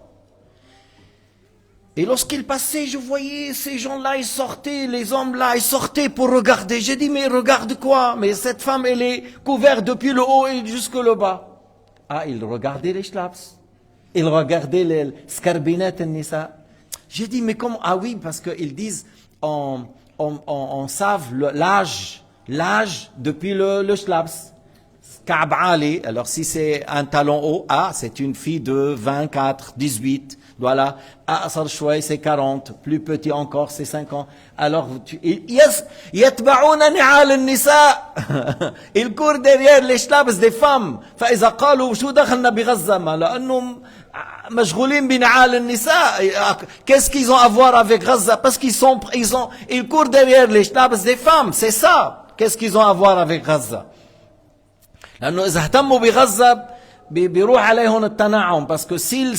Et lorsqu'ils passaient, je voyais ces gens-là, ils sortaient, les hommes-là, ils sortaient pour regarder. J'ai dit, mais regarde quoi? Mais cette femme, elle est couverte depuis le haut et jusque le bas. Ah, ils regardaient les schlaps. Ils regardaient les scarbinettes et nisa. J'ai dit, mais comment? Ah oui, parce qu'ils disent, on savent l'âge depuis le schlaps. Ka'b Ali, alors si c'est un talon haut, c'est une fille de 24, 18, voilà, Asar Chouay c'est 40, plus petit encore c'est 5 ans. Alors, يتبعون نعال النساء. Ils courent derrière les schlabs des femmes. فإذا قالوا شو دخلنا بغزة ما لأنهم مشغولين بنعال النساء. Qu'est-ce qu'ils ont à voir avec Gaza? Parce qu'ils courent derrière les schlabs des femmes, c'est ça. Qu'est-ce qu'ils ont à voir avec Gaza? لأنه إذا اهتموا بغزة بيروح عليهم التنعم parce que s'ils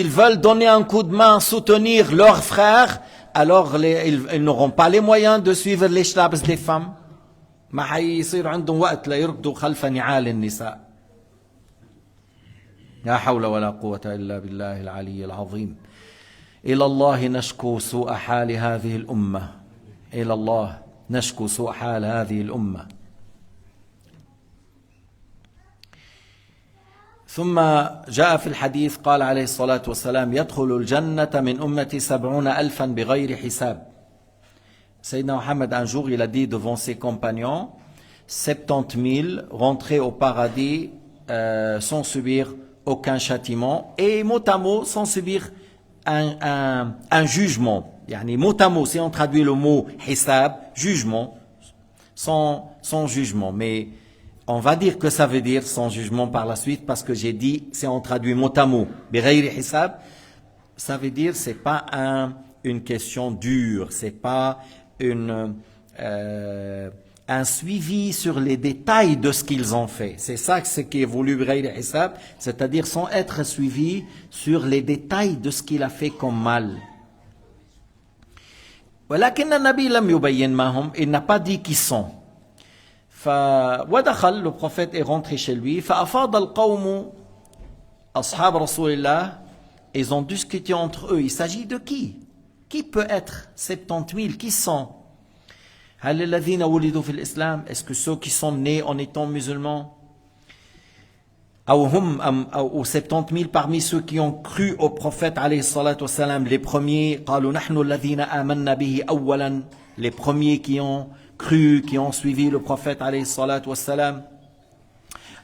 veulent donner un coup de main, soutenir leurs frères, alors ils n'auront pas les moyens de suivre les schlabs des femmes. ما حيصير عندهم وقت ليركضوا خلف نعال النساء. لا حول ولا قوة إلا بالله العلي العظيم. إلى الله نشكو سوء حال هذه الأمة. إلى الله نشكو سوء حال هذه الأمة. ثم جاء في الحديث قال عليه الصلاة والسلام يدخل الجنة من أمتي 70,000 بغير حساب. Sayyidina Mohammed un jour il a dit devant ses compagnons 70,000 rentrés au paradis sans subir aucun châtiment et mot à mot sans subir un jugement. Yani mot à mot, si on traduit le mot hisab, jugement, sans jugement. Mais on va dire que ça veut dire sans jugement par la suite parce que j'ai dit, si on traduit mot à mot, bighayri hisab, ça veut dire c'est pas une question dure, c'est pas un suivi sur les détails de ce qu'ils ont fait. C'est ça ce qui est voulu bighayri hisab, c'est-à-dire sans être suivi sur les détails de ce qu'il a fait comme mal. ولكن النبي لم يبين ما هم, il n'a pas dit qui sont. ودخل, le prophète est rentré chez lui. فأفاض القوم أصحاب رسول الله. Ils ont discuté entre eux. Il s'agit de qui? Qui peut être 70,000? Qui sont? هل الذين ولدوا في الإسلام? Est-ce que ceux qui sont nés en étant musulmans? ou 70,000 parmi ceux qui ont cru au prophète alayhi salatu wassalam, les premiers, قالوا نحن الذين آمنا به أولا, les premiers qui ont cru, qui ont suivi le prophète alayhi salatu wassalam.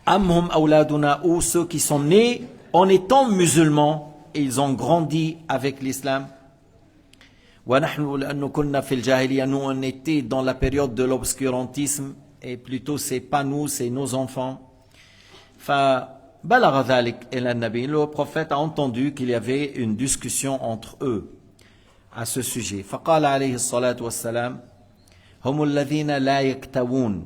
Amhum awladuna, ou ceux qui sont nés en étant musulmans et ils ont grandi avec l'islam. Wa nahnu لأنه كنا في الجاهلية, nous on était dans la période de l'obscurantisme et plutôt c'est pas nous, c'est nos enfants. فبلغ ذلك إلى النبي. Le prophète a entendu qu'il y avait une discussion entre eux à ce sujet. فقال عليه الصلاة والسلام هم الذين لا يكتوون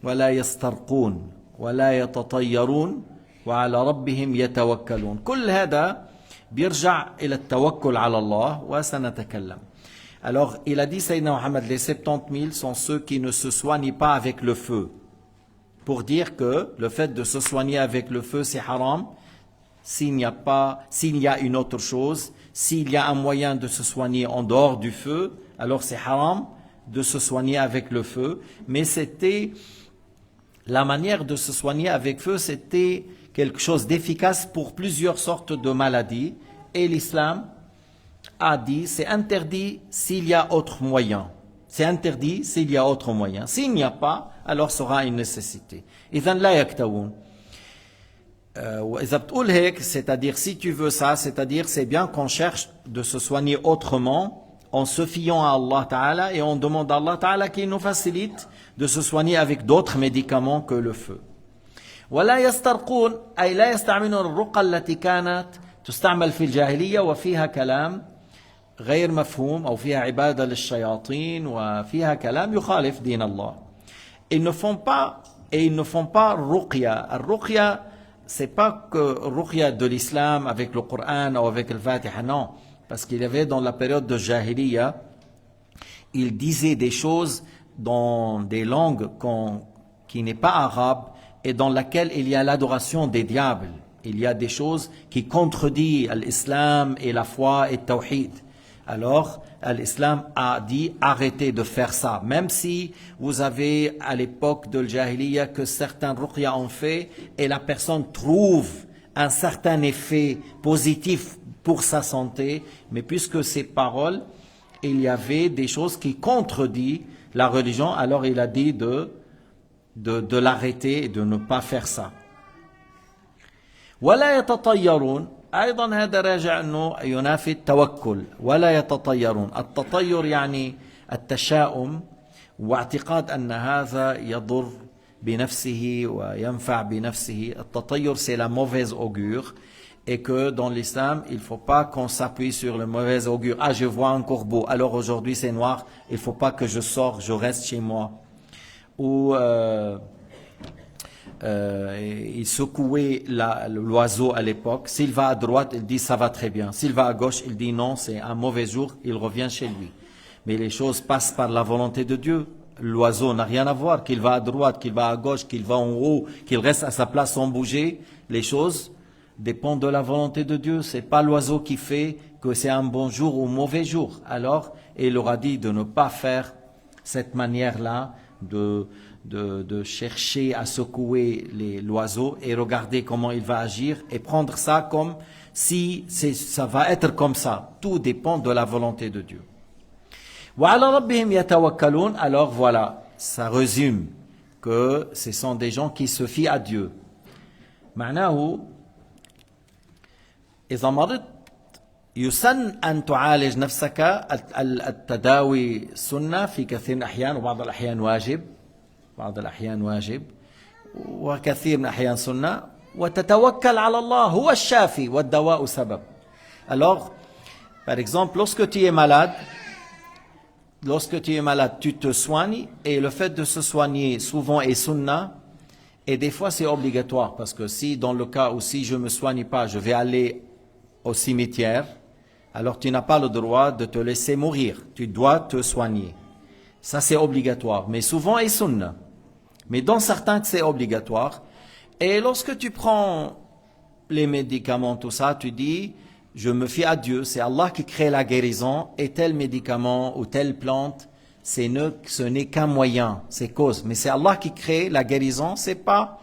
ولا يسترقون ولا يتطيرون وعلى ربهم يتوكلون. كل هذا بيرجع إلى التوكل على الله وسنتكلم. Alors, il a dit, Sayyidina Mohammed, les 70 000 sont ceux qui ne se soignent pas avec le feu. Pour dire que le fait de se soigner avec le feu, c'est haram. S'il y a une autre chose, s'il y a un moyen de se soigner en dehors du feu, alors c'est haram de se soigner avec le feu. Mais c'était, la manière de se soigner avec feu, c'était quelque chose d'efficace pour plusieurs sortes de maladies. Et l'islam a dit, c'est interdit s'il y a autre moyen. C'est interdit s'il y a autre moyen. S'il n'y a pas, alors sera une nécessité. إذن لا يكتوون. وإذا بتقول هيك, c'est-à-dire si tu veux ça, c'est-à-dire c'est bien qu'on cherche de se soigner autrement en se fiant à Allah Ta'ala et on demande à Allah Ta'ala qu'il nous facilite de se soigner avec d'autres médicaments que le feu. ولا يسترقون أي لا يستعملون الرقى التي كانت تستعمل في الجاهلية وفيها كلام غير مفهوم أو فيها عبادة للشياطين وفيها كلام يخالف دين الله. Ils ne font pas ruqya. Ruqya, c'est pas que ruqya de l'islam avec le Coran ou avec le Fatiha, non. Parce qu'il y avait dans la période de Jahiliya, ils disaient des choses dans des langues qui n'est pas arabe et dans laquelle il y a l'adoration des diables. Il y a des choses qui contredisent l'islam et la foi et le tawhid. Alors, l'islam a dit arrêtez de faire ça. Même si vous avez à l'époque de l'Jahiliya que certains ruqya ont fait et la personne trouve un certain effet positif pour sa santé, mais puisque ces paroles, il y avait des choses qui contredisent la religion, alors il a dit de l'arrêter et de ne pas faire ça. ولا يتطيرون أيضا هذا راجع أنه ينافي التوكل. ولا يتطيرون. التطير يعني التشاؤم واعتقاد أن هذا يضر بنفسه وينفع بنفسه. التطير c'est la mauvaise augure et que dans l'islam il ne faut pas qu'on s'appuie sur le mauvais augure. Ah, je vois un corbeau, alors aujourd'hui c'est noir, il ne faut pas que je sorte, je reste chez moi. Ou il secouait l'oiseau à l'époque. S'il va à droite, il dit ça va très bien. S'il va à gauche, il dit non, c'est un mauvais jour, il revient chez lui. Mais les choses passent par la volonté de Dieu. L'oiseau n'a rien à voir, qu'il va à droite, qu'il va à gauche, qu'il va en haut, qu'il reste à sa place sans bouger. Les choses dépendent de la volonté de Dieu. C'est pas l'oiseau qui fait que c'est un bon jour ou un mauvais jour. Alors, il leur a dit de ne pas faire cette manière-là de chercher à secouer l'oiseau et regarder comment il va agir et prendre ça comme si ça va être comme ça. Tout dépend de la volonté de Dieu. وعلى ربهم يتوكلون. Alors voilà, ça résume que ce sont des gens qui se fient à Dieu. معناه إذا مرضت يسن أن تعالج نفسك. التداوي سنة في كثير من الأحيان وبعض الأحيان واجب. بعض الأحيان واجب وكثير من الأحيان سنة. وتتوكل على الله هو الشافي والدواء سبب. Alors, par exemple, lorsque tu es malade, tu te soignes et le fait de se soigner souvent est sunna et des fois c'est obligatoire parce que si dans le cas où si je me soigne pas, je vais aller au cimetière, alors tu n'as pas le droit de te laisser mourir. Tu dois te soigner. Ça c'est obligatoire, mais souvent est sunna. Mais dans certains c'est obligatoire. Et lorsque tu prends les médicaments, tout ça, tu dis, je me fie à Dieu, c'est Allah qui crée la guérison et tel médicament ou telle plante, ce n'est qu'un moyen, c'est cause. Mais c'est Allah qui crée la guérison, c'est pas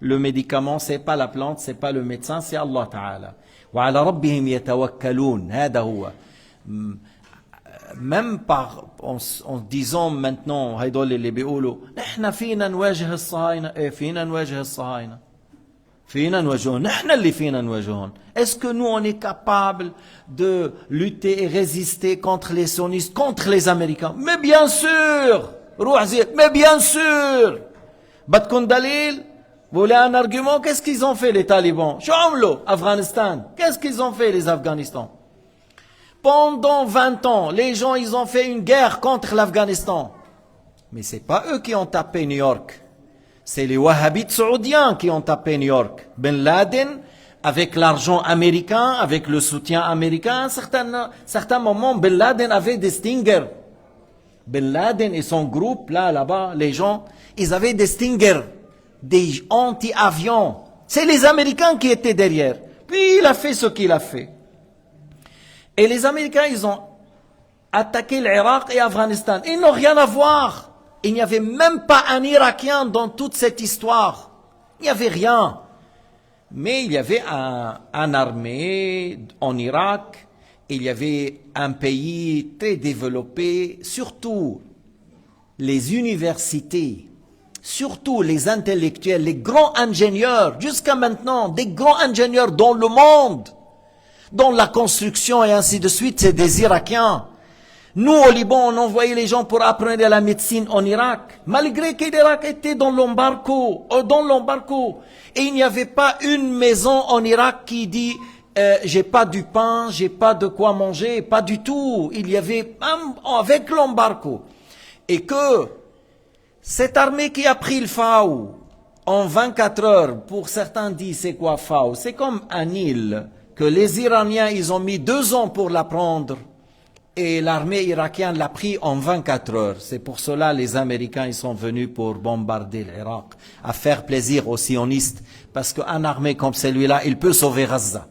le médicament, c'est pas la plante, c'est pas le médecin, c'est Allah Ta'ala. وعلى ربهم يتوكلون. هذا هو. Même en disant maintenant هيدول اللي بيقولوا نحن فينا نواجه الصهاينة. فينا نواجه الصهاينة. فينا نواجههم. نحن اللي فينا نواجههم. Est-ce que nous on est capable de lutter et résister contre les sionistes, contre les Américains? Mais bien sûr. روح زيد. Mais bien sûr. Batkun dalil? Vous voulez un argument? Qu'est-ce qu'ils ont fait les talibans? Chomlo, Afghanistan. Qu'est-ce qu'ils ont fait les Afghanistan? Pendant 20 ans, les gens, ils ont fait une guerre contre l'Afghanistan. Mais c'est pas eux qui ont tapé New York. C'est les wahhabites saoudiens qui ont tapé New York. Ben Laden, avec l'argent américain, avec le soutien américain, à certains moments, Ben Laden avait des Stingers. Ben Laden et son groupe, là-bas, les gens, ils avaient des Stingers, des anti-avions. C'est les Américains qui étaient derrière. Puis il a fait ce qu'il a fait. Et les Américains, ils ont attaqué l'Irak et l'Afghanistan. Ils n'ont rien à voir. Il n'y avait même pas un Irakien dans toute cette histoire. Il n'y avait rien. Mais il y avait un armée en Irak. Il y avait un pays très développé. Surtout les universités. Surtout les intellectuels, les grands ingénieurs. Jusqu'à maintenant, des grands ingénieurs dans le monde. Dans la construction et ainsi de suite, c'est des Irakiens. Nous, au Liban, on envoyait les gens pour apprendre la médecine en Irak, malgré que l'Irak était dans l'embargo, Et il n'y avait pas une maison en Irak qui dit j'ai pas du pain, j'ai pas de quoi manger, pas du tout. Il y avait, avec l'embargo. Et que cette armée qui a pris le FAO en 24 heures, pour certains disent c'est quoi FAO? C'est comme un île que les Iraniens, ils ont mis 2 ans pour la prendre. Et l'armée irakienne l'a pris en 24 heures. C'est pour cela que les Américains ils sont venus pour bombarder l'Irak, à faire plaisir aux sionistes. Parce qu'une armée comme celui-là, il peut sauver Gaza.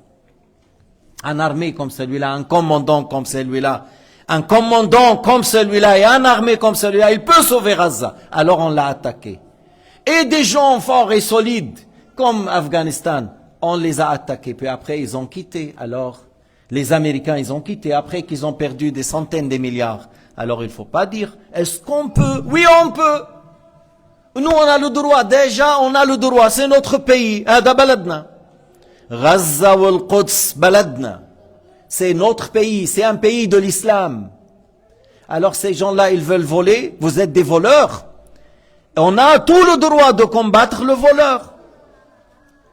Une armée comme celui-là, un commandant comme celui-là, et une armée comme celui-là, il peut sauver Gaza. Alors on l'a attaqué. Et des gens forts et solides, comme Afghanistan, on les a attaqués. Puis après, ils ont quitté. Alors, les Américains, ils ont quitté après qu'ils ont perdu des centaines de milliards. Alors il ne faut pas dire, est-ce qu'on peut? Oui, on peut. Nous, on a le droit. Déjà, on a le droit. C'est notre pays. هذا بلدنا. Gaza والقدس بلدنا. C'est notre pays. C'est un pays de l'islam. Alors ces gens-là, ils veulent voler. Vous êtes des voleurs. On a tout le droit de combattre le voleur.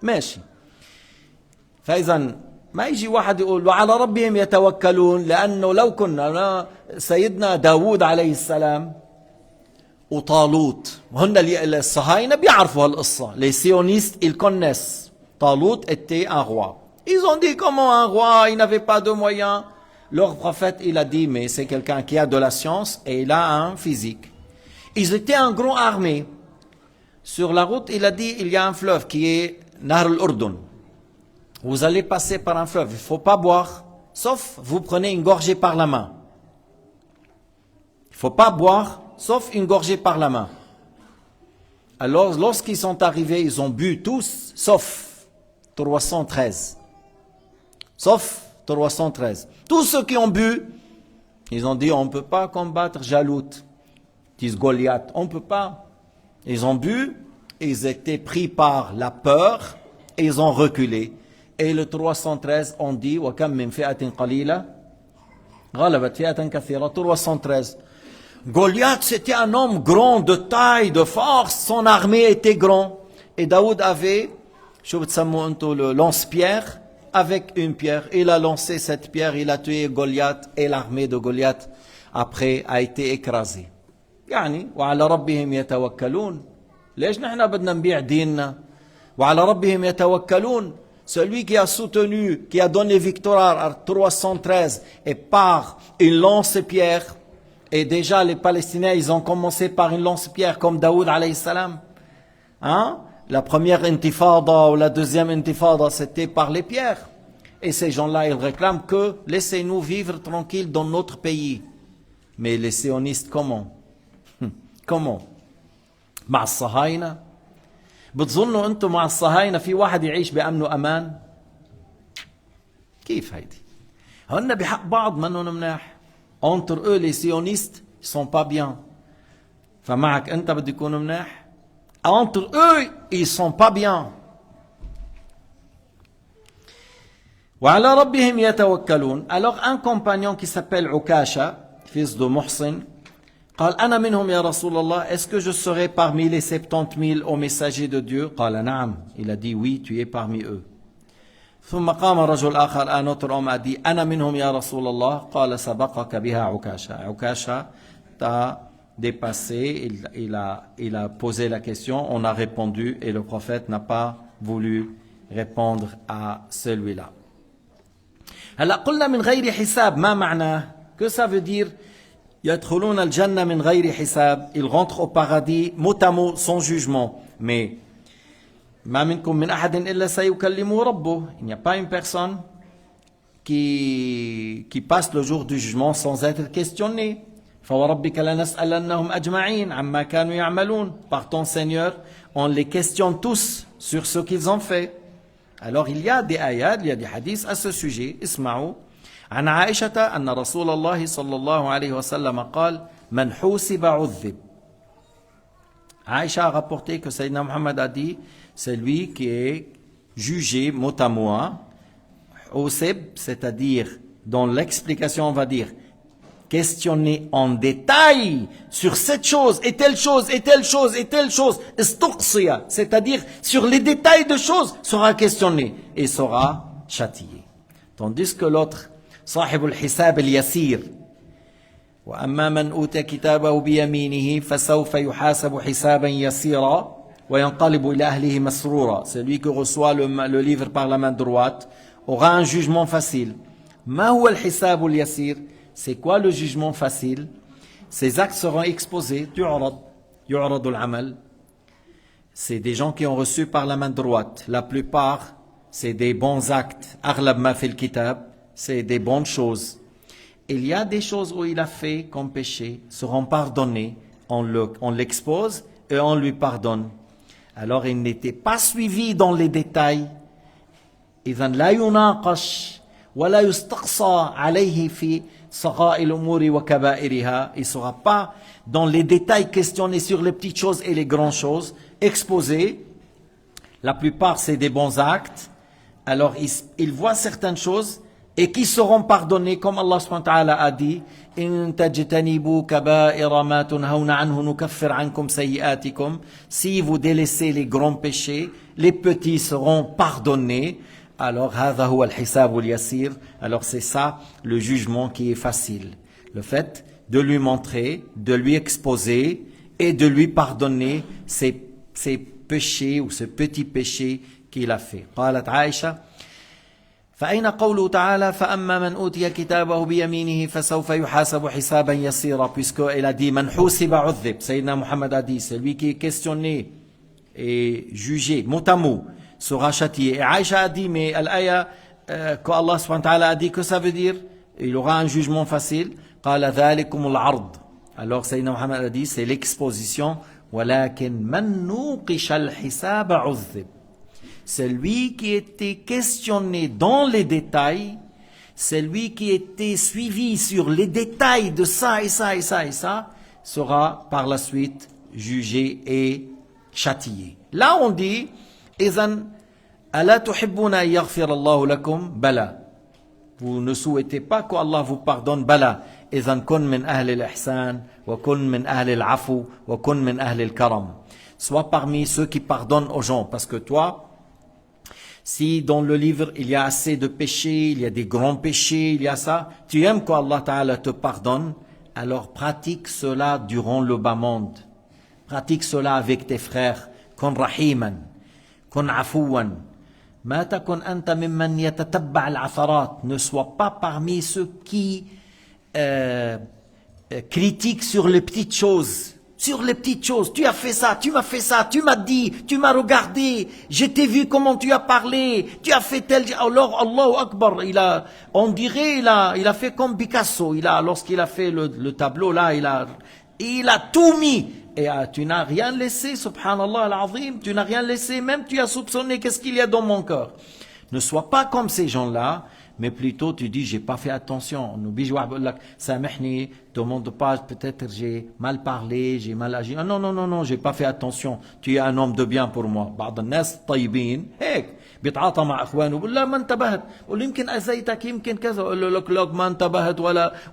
ماشي. فإذا ما يجي واحد يقول وعلى ربهم يتوكلون لأنه لو كنا سيدنا داود عليه السلام وطالوت وهن الصهاينة بيعرفوا هالقصة les sionistes ils connaissent Talut était un roi ils ont dit comment un roi il n'avait pas de moyens leur prophète il a dit mais c'est quelqu'un qui a de la science et il a un physique ils étaient un grand armée sur la route il a dit il y a un fleuve qui est Nahr al-Urdun. Vous allez passer par un fleuve, il ne faut pas boire, sauf vous prenez une gorgée par la main. Il ne faut pas boire, sauf une gorgée par la main. Alors, lorsqu'ils sont arrivés, ils ont bu tous, sauf 313. Sauf 313. Tous ceux qui ont bu, ils ont dit, on ne peut pas combattre Jalout, disent Goliath, on ne peut pas. Ils ont bu, ils étaient pris par la peur, et ils ont reculé. Et le 313, on dit, وَكَمْ مِنْ فِئَةٍ قَلِيلَةٍ غَلَبَتْ فِئَةً كَثِيرَةً 313. Goliath, c'était un homme grand, de taille, de force. Son armée était grande. Et Daoud avait, le lance-pierre, avec une pierre. Il a lancé cette pierre, il a tué Goliath. Et l'armée de Goliath, après, a été écrasée. يعني, وَعَلَى رَبِّهِمْ يَتَوَكَّلُونَ. ليش نحن بدنا نبيع ديننا؟ وَعَلَى رَبِّهِمْ يَتَوَكَّلُونَ. Celui qui a soutenu, qui a donné victoire à 313 et par une lance-pierre, et déjà les Palestiniens, ils ont commencé par une lance-pierre comme Daoud alayhi salam. Hein? La première intifada ou la deuxième intifada, c'était par les pierres. Et ces gens-là, ils réclament que laissez-nous vivre tranquille dans notre pays. Mais les sionistes, comment? Comment? مع الصهاينة بتظنوا انتم مع الصهاينة في واحد يعيش بأمن وأمان؟ كيف هيدي؟ هن بحق بعض منهم مناح. Entre eux les sionistes ils sont pas bien. فمعك انت بده يكون مناح. Entre eux ils sont pas bien. وعلى ربهم يتوكلون. Alors un compagnon qui s'appelle Ukasha, fils de Muhsin, قال أنا منهم يا رسول الله, est-ce que je serai parmi les 70 000 aux messagers de Dieu? قال نعم, il a dit oui, tu es parmi eux. ثم قام رجل آخر, un autre homme a dit أنا منهم يا رسول الله, قال سبقك بها عكاشة. عكاشة t'a dépassé, il a posé la question, on a répondu et le prophète n'a pas voulu répondre à celui-là. هلا قلنا من غير حساب, ما معناه? Que ça veut dire? يدخلون الجنة من غير حساب, ils rentrent au paradis mot à mot sans jugement. Mais ما منكم من أحد إلا سيكلمه ربه, il n'y a pas une personne qui passe le jour du jugement sans être questionné. فوربك لنسألنهم أجمعين عما كانوا يعملون. Par ton Seigneur, on les questionne tous sur ce qu'ils ont fait. Alors il y a des ayats, il y a des hadiths à ce sujet. اسمعوا. عن عائشة أن رسول الله صلى الله عليه وسلم قال من حوسب عذب. Aïcha a rapporté que Sayyidina Muhammad a dit, c'est lui qui est jugé mot à mot. Husib, c'est-à-dire, dans l'explication on va dire, questionné en détail sur cette chose, et telle chose, et telle chose, et telle chose, istuqsiya, c'est-à-dire, sur les détails de choses, sera questionné et sera châtié. Tandis que l'autre, صاحب الحساب اليسير وأما من أوتي كتابه بيمينه فسوف يحاسب حسابا يسيرا وينقلب إلى أهله مسرورا. Celui qui reçoit le livre par la main droite aura un jugement facile. ما هو الحساب اليسير? C'est quoi le jugement facile? Ces actes seront exposés. يعرض العمل. C'est des gens qui ont reçu par la main droite. La plupart, c'est des bons actes. أغلب ما في الكتاب, c'est des bonnes choses. Il y a des choses où il a fait comme péché, seront pardonnées, on l'expose et on lui pardonne. Alors il n'était pas suivi dans les détails. إذن لا يناقش ولا يستقصى عليه في صغائر الأمور وكبائرها. Il ne sera pas dans les détails questionné sur les petites choses et les grandes choses, exposé. La plupart c'est des bons actes. Alors il voit certaines choses et qui seront pardonnés, comme Allah subhanahu wa ta'ala a dit, إن تجتنبوا كبائر ما تنهون عنه نكفر عنكم سيئاتكم. Si vous délaissez les grands péchés, les petits seront pardonnés. Alors هذا هو الحساب اليسير. Alors c'est ça le jugement qui est facile. Le fait de lui montrer, de lui exposer et de lui pardonner ses péchés ou ce petit péché qu'il a fait. قالت عائشة فأين قوله تعالى فأما من أوتي كتابه بيمينه فسوف يحاسب حسابا يسيرا, puisqu'elle a dit من حوسب عذب. Sayyidina Muhammad a dit, celui qui est questionné et jugé mot à mot sera châtié. Et Aïcha a dit, mais l'aya que Allah subhanahu wa ta'ala a dit, que ça veut dire? Il aura un jugement facile. قال ذلكم العرض. Alors Sayyidina Muhammad a dit, c'est l'exposition. ولكن من نوقش الحساب عذب. Celui qui était questionné dans les détails, celui qui était suivi sur les détails de ça et ça et ça et ça, sera par la suite jugé et châtié. Là on dit, إذن ألا تحبون أن يغفر الله لكم؟ بلى. Vous ne souhaitez pas qu'Allah vous pardonne? بلى. إذن كن من أهل الإحسان وكن من أهل العفو وكن من أهل الكرم. Sois parmi ceux qui pardonnent aux gens, parce que toi, si dans le livre il y a assez de péchés, il y a des grands péchés, il y a ça, tu aimes qu'Allah Ta'ala te pardonne, alors pratique cela durant le bas monde. Pratique cela avec tes frères. Kun rahiman, kun afouan. Ma takun anta mimman yatatabba al-atharat. Ne sois pas parmi ceux qui critiquent sur les petites choses. Sur les petites choses, tu as fait ça, tu m'as fait ça, tu m'as dit, tu m'as regardé, je t'ai vu comment tu as parlé, tu as fait tel... Alors, Allahu Akbar, on dirait, il a fait comme Picasso, lorsqu'il a fait le tableau là, il a tout mis. Et tu n'as rien laissé, subhanallah al-azim, tu n'as rien laissé, même tu as soupçonné qu'est-ce qu'il y a dans mon cœur. Ne sois pas comme ces gens-là, mais plutôt tu dis, j'ai pas fait attention. N'oublie, samahni, demande pas, peut-être j'ai mal parlé, j'ai mal agi. Non, j'ai pas fait attention. Tu es un homme de bien pour moi. بعض الناس طيبين هيك بيتعاطى مع اخوانه بقول لا ما انتبهت، بقول يمكن اذيتك يمكن كذا، بقول له لك ما انتبهت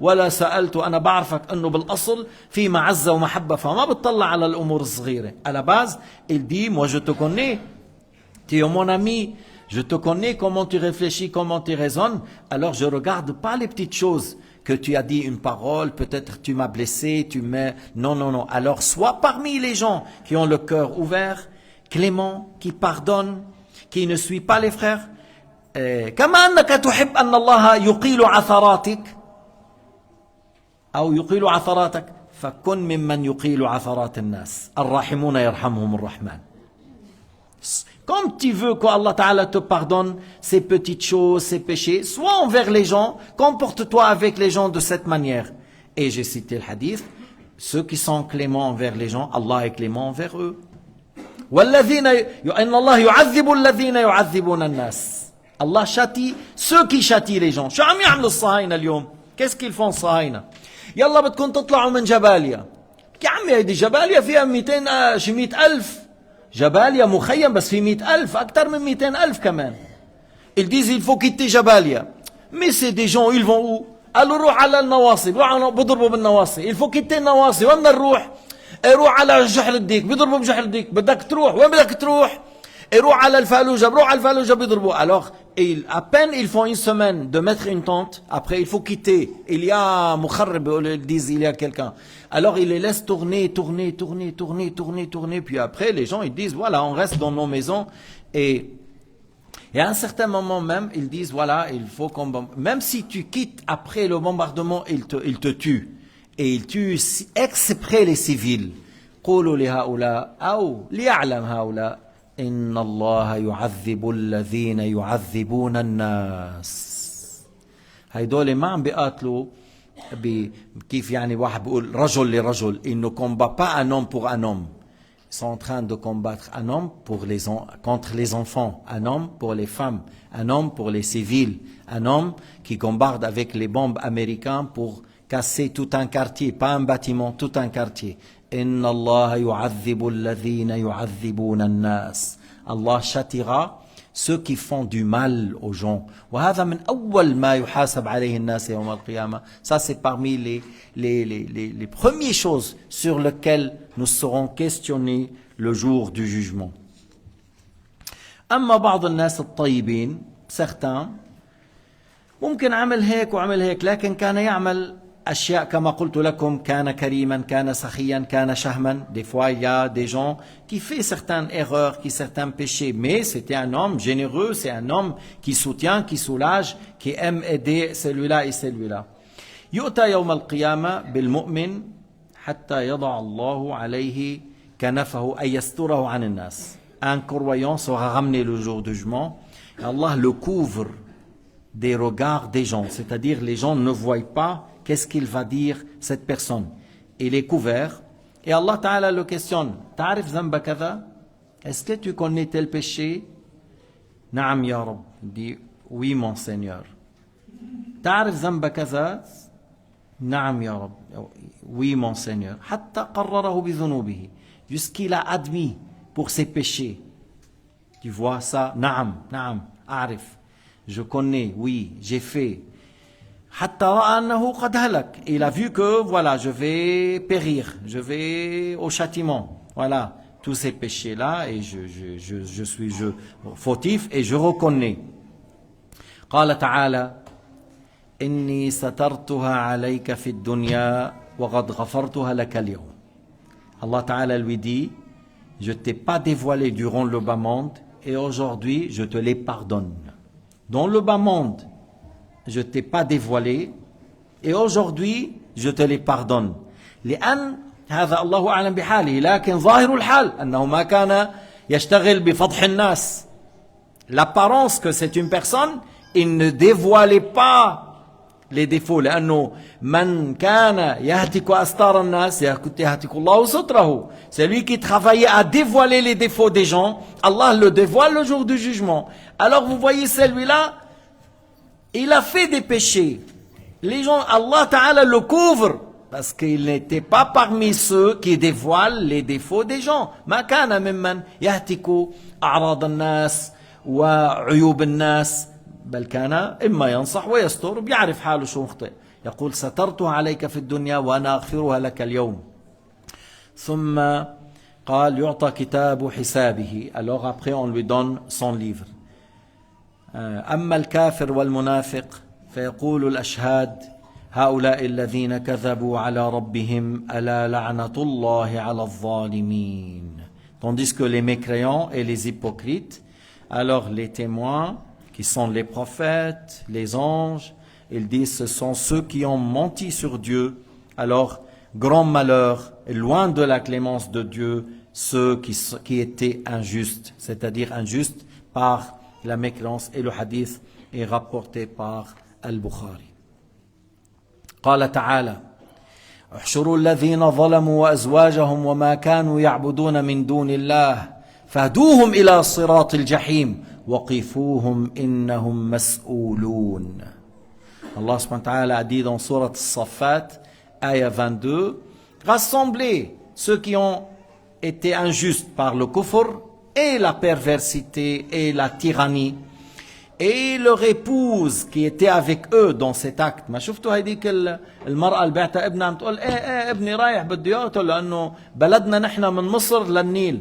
ولا سالت، وانا بعرفك انه بالاصل في معزه ومحبه، فما بتطلع على الامور الصغيره. À la base il dit moi je te connais, tu es mon ami, je te connais comment tu réfléchis, comment tu raisonnes, alors je regarde pas les petites choses que tu as dit une parole, peut-être tu m'as blessé, tu m'as... Non. Alors sois parmi les gens qui ont le cœur ouvert, clément, qui pardonne, qui ne suit pas les frères. كما أنك تحب أن الله يقيل عثراتك أو يقيل عثراتك فكن ممن يقيل عثرات الناس الراحمون يرحمهم الرحمن. Comme tu veux qu'Allah Ta'ala te pardonne ces petites choses, ces péchés, sois envers les gens, comporte-toi avec les gens de cette manière. Et j'ai cité le hadith, ceux qui sont cléments envers les gens, Allah est clément envers eux. Allah châtie ceux qui châtient les gens. Qu'est-ce qu'ils font الصهاينة؟ يلا بدكم تطلعوا من جباليا. يا عمي هيدي جباليا فيها 200 شي 100,000. Jabalia مخيم بس في 100,000 أكثر من 200,000 كمان. Ils disent il faut quitter Jabalia. Mais c'est des gens ils vont où؟ قالوا روح على النواصي، بيضربوا بالنواصي. Il faut quitter النواصي. وين بدنا نروح؟ روح على جحر الديك، بيضربوا بجحر الديك. بدك تروح وين بدك تروح؟ روح على الفالوجة، بروح على الفالوجة بيضربوا. Alors à peine ils font une semaine de mettre une tente, après il faut quitter. Il y a مخرب ils disent il y a quelqu'un. Alors ils les laissent tourner, puis après les gens ils disent voilà on reste dans nos maisons et à un certain moment même ils disent voilà il faut qu'on même si tu quittes après le bombardement ils te tuent et ils tuent exprès les civils. قولوا لهؤلاء أو ليعلم هؤلاء إن الله يعذب الذين يعذبون الناس. هيدول ما عم بيقاتلوا كيف يعني واحد بيقول رجل لرجل. Ils ne combattent pas un homme pour un homme. Ils sont en train de combattre un homme contre les enfants, un homme pour les femmes, un homme pour les civils, un homme qui bombarde avec les bombes américaines pour casser tout un quartier, pas un bâtiment, tout un quartier. إن الله يعذب الذين يعذبون الناس. Allah châtira ceux qui font du mal aux gens. وهذا من أول ما يحاسب عليه الناس يوم القيامة. Ça c'est parmi les premières choses sur lesquelles nous serons questionnés le jour du jugement. أما بعض الناس الطيبين certains ممكن عمل هيك وعمل هيك لكن كان يعمل أشياء كما قلت لكم كان كريما كان سخيا كان شهما. Des fois il y a des gens qui font certaines erreurs, qui certains péchés, mais c'était un homme généreux, c'est un homme qui soutient, qui soulage, qui aime aider celui-là et celui-là. يؤتى يوم القيامة بالمؤمن حتى يضع الله عليه كنفه أي يستره عن الناس. Un croyant sera ramené le jour du jugement. Allah le couvre des regards des gens, c'est-à-dire les gens ne voient pas qu'est-ce qu'il va dire cette personne. Il est couvert et Allah Ta'ala le questionne. Ta'arif zamba kada? Est-ce que tu connais tel péché? Naam ya Rab. Il dit oui mon Seigneur. Ta'arif zamba kada? Naam ya Rab. Oui mon Seigneur. Hatta qarrarahu bi dhunubihi. Jusqu'il a admis pour ses péchés. Tu vois ça? Naam, naam, arif. Je connais, oui, j'ai fait. Il a vu que voilà, je vais périr, je vais au châtiment. Voilà, tous ces péchés-là, et je suis fautif et je reconnais. قال تعالى إني سترتها عليك في الدنيا وقد غفرتها لك اليوم. Allah Ta'ala lui dit, je t'ai pas dévoilé durant le bas monde et aujourd'hui je te les pardonne. Dans le bas monde, je t'ai pas dévoilé et aujourd'hui je te les pardonne. لأن هذا الله أعلم بحاله لكن ظاهر الحال أنه ما كان يشتغل بفضح الناس. L'apparence que c'est une personne, il ne dévoilait pas les défauts. لأنه من كان يهتك أستار الناس يهتك الله ستره. C'est lui qui travaillait à dévoiler les défauts des gens. Allah le dévoile le jour du jugement. Alors vous voyez celui-là, il a fait des péchés. Les gens, Allah Ta'ala le couvre parce qu'il n'était pas parmi ceux qui dévoilent les défauts des gens. ما كان ممن يهتك أعراض الناس وعيوب الناس، بل كان إما ينصح ويستر وبيعرف حاله شو مخطئ. يقول سترتها عليك في الدنيا وأنا أغفرها لك اليوم. ثم قال يعطى كتاب حسابه. Alors après on lui donne son livre. أما الكافر والمنافق فيقول الأشهاد هؤلاء الذين كذبوا على ربهم ألا لعنة الله على الظالمين. Tandis que les mécréants et les hypocrites, alors les témoins qui sont les prophètes, les anges, ils disent ce sont ceux qui ont menti sur Dieu. Alors grand malheur, loin de la clémence de Dieu, ceux qui étaient injustes, c'est-à-dire injustes par la mécréance. Et le hadith est rapporté par Al-Bukhari. قال تعالى احشروا الذين ظلموا وأزواجهم وما كانوا يعبدون من دون الله فاهدوهم إلى صراط الجحيم وقفوهم إنهم مسؤولون. Allah subhanahu wa ta'ala a dit dans Surat As-Saffat, ayah 22, rassemblez ceux qui ont été injustes par le kufr et la perversité et la tyrannie et leur épouse qui était avec eux dans cet acte. ما شفتوا هيديك المرأة اللي بعتها ابنها عم تقول ايه ابني رايح بدي يقتل لأنه بلدنا نحن من مصر للنيل.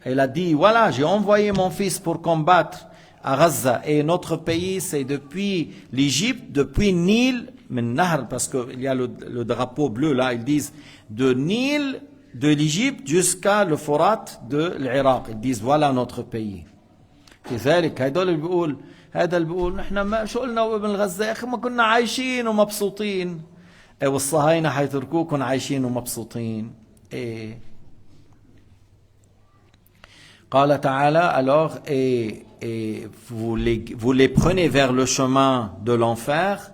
Elle a dit voilà, j'ai envoyé mon fils pour combattre à Gaza et notre pays c'est depuis l'Égypte, depuis Nil, من نهر parce qu'il y a le drapeau bleu là, ils disent de Nil de l'Égypte jusqu'à le Forat de l'Irak. Ils disent voilà notre pays. كذلك هيدول اللي بيقول هذا اللي بيقول نحن ما شو قلنا وابن غزة يا اخي ما كنا عايشين ومبسوطين. والصهاينة حيتركوكم عايشين ومبسوطين. قال تعالى alors vous les prenez vers le chemin de l'enfer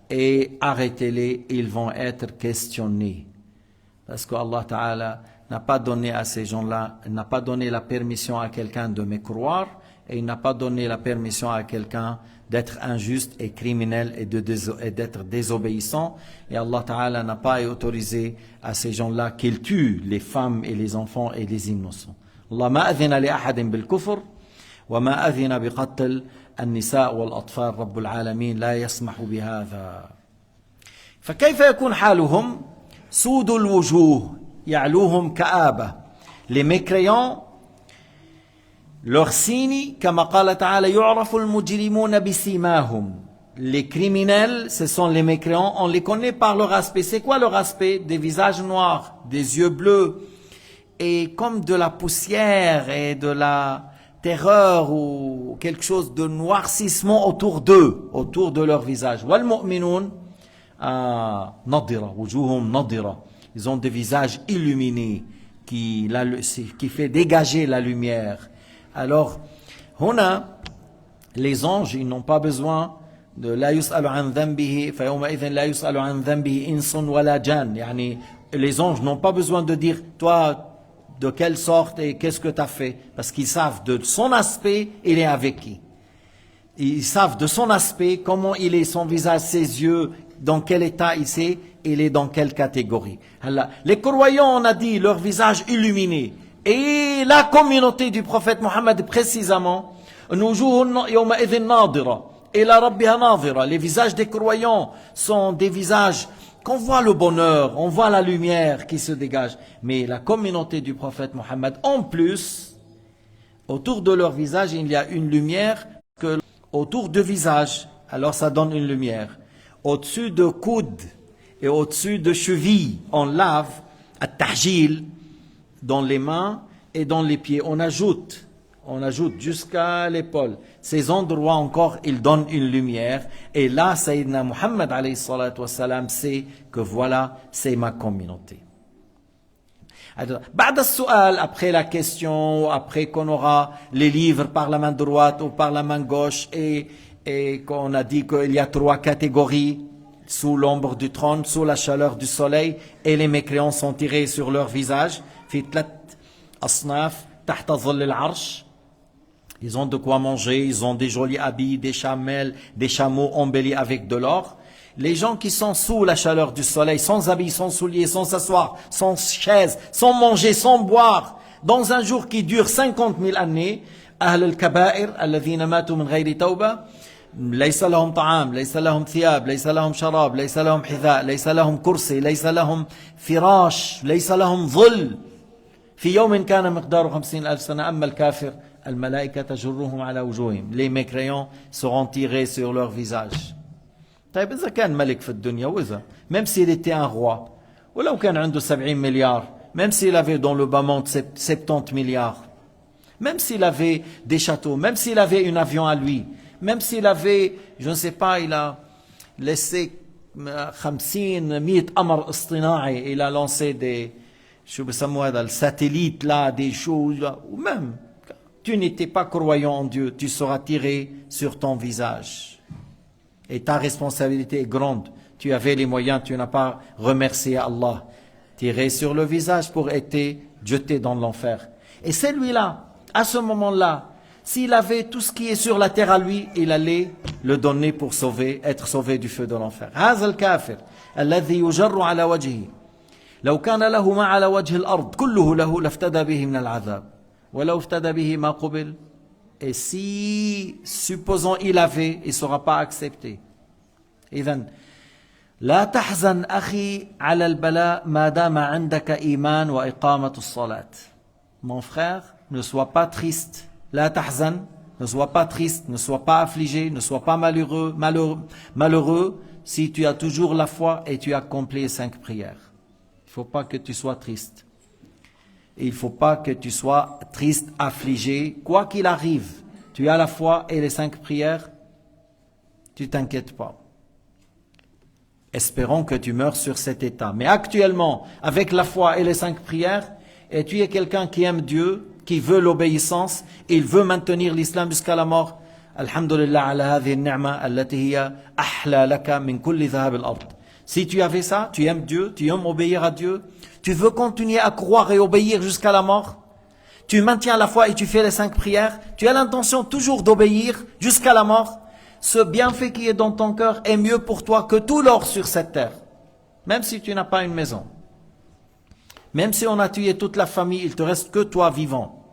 et arrêtez-les, ils vont être questionnés. Parce que Allah Ta'ala n'a pas donné à ces gens-là, n'a pas donné la permission à quelqu'un de mécroire et il n'a pas donné la permission à quelqu'un d'être injuste et criminel et d'être désobéissant. Et Allah Ta'ala n'a pas autorisé à ces gens-là qu'ils tuent les femmes et les enfants et les innocents. Allah ما أذن لأحد بالكفر وما أذن بقتل النساء والأطفال. رب العالمين لا يسمح بهذا. فكيف يكون حالهم؟ سود الوجوه يعلوهم كآبة. Les mécréants, leur signe, كما قال تعالى يعرف المجرمون بسيماهم. Les criminels, ce sont les mécréants, on les connaît par leur aspect. C'est quoi leur aspect? Des visages noirs, des yeux bleus, et comme de la poussière et de la terreur ou quelque chose de noircissement autour d'eux, autour de leur visage. والمؤمنون نضرة وجوههم نضرة. Ils ont des visages illuminés qui fait dégager la lumière. Alors, هنا, les anges, ils n'ont pas besoin de لا يسأل عن ذنبه فيومئذ لا يسأل عن ذنبه إنس ولا جان. يعني les anges n'ont pas besoin de dire toi de quelle sorte et qu'est-ce que tu as fait, parce qu'ils savent de son aspect il est avec qui. Ils savent de son aspect comment il est, son visage, ses yeux, dans quel état il est dans quelle catégorie. Les croyants, on a dit, leur visage illuminé. Et la communauté du prophète Mohammed précisément, les visages des croyants sont des visages qu'on voit le bonheur, on voit la lumière qui se dégage. Mais la communauté du prophète Mohammed, en plus, autour de leur visage, il y a une lumière que autour de visage, alors ça donne une lumière. Au-dessus de coude et au-dessus de cheville, on lave at-tahjil dans les mains et dans les pieds. On ajoute jusqu'à l'épaule. Ces endroits encore, ils donnent une lumière. Et là, Sayyidina Muhammad alayhi salatu wassalam sait que voilà, c'est ma communauté. بعد السؤال, après la question, après qu'on aura les livres par la main droite ou par la main gauche et qu'on a dit qu'il y a 3 catégories sous l'ombre du trône, sous la chaleur du soleil, et les mécréants sont tirés sur leur visage. في 3 أصناف تحت ظل العرش. Ils ont de quoi manger, ils ont des jolis habits, des chamelles, des chameaux embellis avec de l'or. Les gens qui sont sous la chaleur du soleil, sans habits, sans souliers, sans s'asseoir, sans chaise, sans manger, sans boire, dans un jour qui dure 50 000 années, أهل الكبائر الذين ماتوا من غير توبة ليس لهم طعام، ليس لهم ثياب، ليس لهم شراب، ليس لهم حذاء، ليس لهم كرسي، ليس لهم فراش، ليس لهم ظل في يوم كان مقداره 50,000 سنة. أما الكافر الملائكة تجرهم على وجوههم. Les mécréants seront tirés sur leur visage. طيب إذا كان ملك في الدنيا، وإذا même s'il était un roi، ولو كان عنده 70 مليار، même s'il avait dans le bas monde 70 milliards، même s'il avait des châteaux, même s'il avait un avion à lui, même s'il avait, je ne sais pas, il a laissé 50 100 قمر اصطناعي, il a lancé des, شو بسموه هذا, le satellite là, des choses là, ou même, tu n'étais pas croyant en Dieu, tu seras tiré sur ton visage. Et ta responsabilité est grande. Tu avais les moyens, tu n'as pas remercié Allah. Tiré sur le visage pour être jeté dans l'enfer. Et celui-là, à ce moment-là, s'il avait tout ce qui est sur la terre à lui, il allait le donner pour sauver, être sauvé du feu de l'enfer. هذا الكافر الذي يجر على وجهه لو كان له ما على وجه الأرض كله له لافتدى به من العذاب ولو افتدى به ما قبل. Et si, supposons il avait, il ne sera pas accepté. إذن لا تحزن أخي على البلاء ما دام عندك إيمان وإقامة الصلاة. Mon frère, ne sois pas triste. لا تحزن, ne sois pas triste, ne sois pas affligé, ne sois pas malheureux si tu as toujours la foi et tu accomplis les 5 prières. Il ne faut pas que tu sois triste. Et il ne faut pas que tu sois triste, affligé, quoi qu'il arrive. Tu as la foi et les 5 prières, tu t'inquiètes pas. Espérons que tu meurs sur cet état. Mais actuellement, avec la foi et les 5 prières, et tu es quelqu'un qui aime Dieu, qui veut l'obéissance, il veut maintenir l'islam jusqu'à la mort. Alhamdulillah ala hadhihi an-ni'ma allati hiya ahla laka min kulli dhahab al-ard. Si tu avais ça, tu aimes Dieu, tu aimes obéir à Dieu, tu veux continuer à croire et obéir jusqu'à la mort, tu maintiens la foi et tu fais les 5 prières, tu as l'intention toujours d'obéir jusqu'à la mort, ce bienfait qui est dans ton cœur est mieux pour toi que tout l'or sur cette terre. Même si tu n'as pas une maison. Même si on a tué toute la famille, il ne te reste que toi vivant.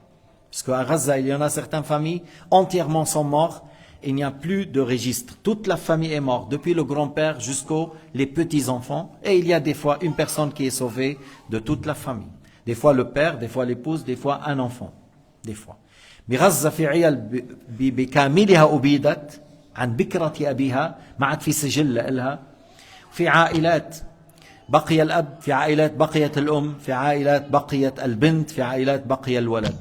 Parce qu'à Gaza, il y en a certaines familles entièrement sont mortes. Il n'y a plus de registre. Toute la famille est morte, depuis le grand-père jusqu'aux les petits-enfants. Et il y a des fois une personne qui est sauvée de toute la famille. Des fois le père, des fois l'épouse, des fois un enfant. Des fois. بغزة في عيال بكاملها أبيدت عن بكرة أبيها ما عاد في سجل لها. في عائلات بقي الأب، في عائلات بقيت الأم، في عائلات بقيت البنت، في عائلات بقي الولد.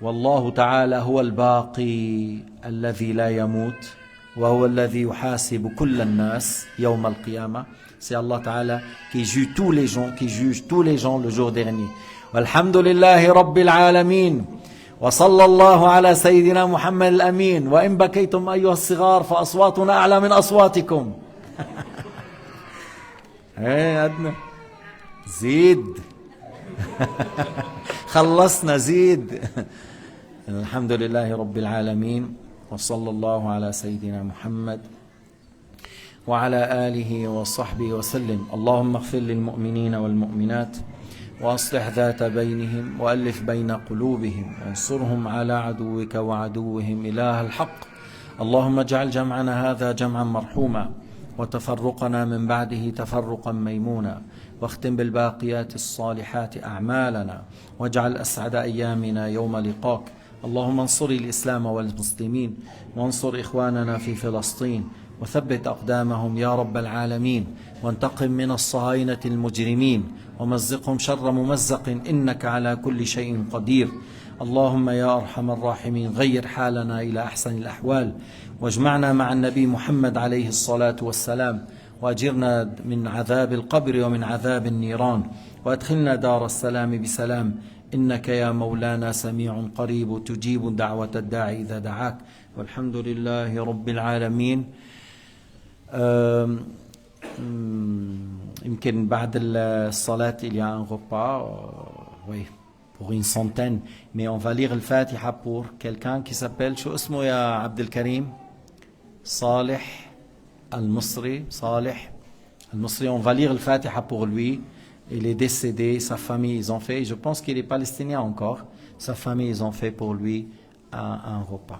والله تعالى هو الباقي الذي لا يموت وهو الذي يحاسب كل الناس يوم القيامة. C'est Allah Ta'ala qui juge tous les gens, qui juge tous les gens le jour dernier. والحمد لله رب العالمين وصلى الله على سيدنا محمد الأمين. وإن بكيتم أيها الصغار فأصواتنا أعلى من أصواتكم. ايه أدنى زيد. خلصنا زيد. الحمد لله رب العالمين وصلى الله على سيدنا محمد وعلى آله وصحبه وسلم. اللهم اغفر للمؤمنين والمؤمنات وأصلح ذات بينهم وألف بين قلوبهم وانصرهم على عدوك وعدوهم إله الحق. اللهم اجعل جمعنا هذا جمعا مرحوما وتفرقنا من بعده تفرقا ميمونا واختم بالباقيات الصالحات أعمالنا واجعل أسعد أيامنا يوم لقاك. اللهم انصر الإسلام والمسلمين وانصر إخواننا في فلسطين وثبت أقدامهم يا رب العالمين وانتقم من الصهاينة المجرمين ومزقهم شر ممزق إنك على كل شيء قدير. اللهم يا أرحم الراحمين غير حالنا إلى أحسن الأحوال واجمعنا مع النبي محمد عليه الصلاة والسلام وأجرنا من عذاب القبر ومن عذاب النيران وأدخلنا دار السلام بسلام. إنك يا مولانا سميع قريب تجيب دعوة الداعي إذا دعاك. والحمد لله رب العالمين. يمكن بعد الصلاة il y a un repas, oui, pour une centaine, mais on va lire le Fatiha pour quelqu'un qui s'appelle شو اسمه يا عبد الكريم؟ صالح المصري. صالح المصري. On va lire le Fatiha pour lui. Il est décédé, sa famille, ils ont fait. Je pense qu'il est palestinien encore. sa famille, ils ont fait pour lui un repas.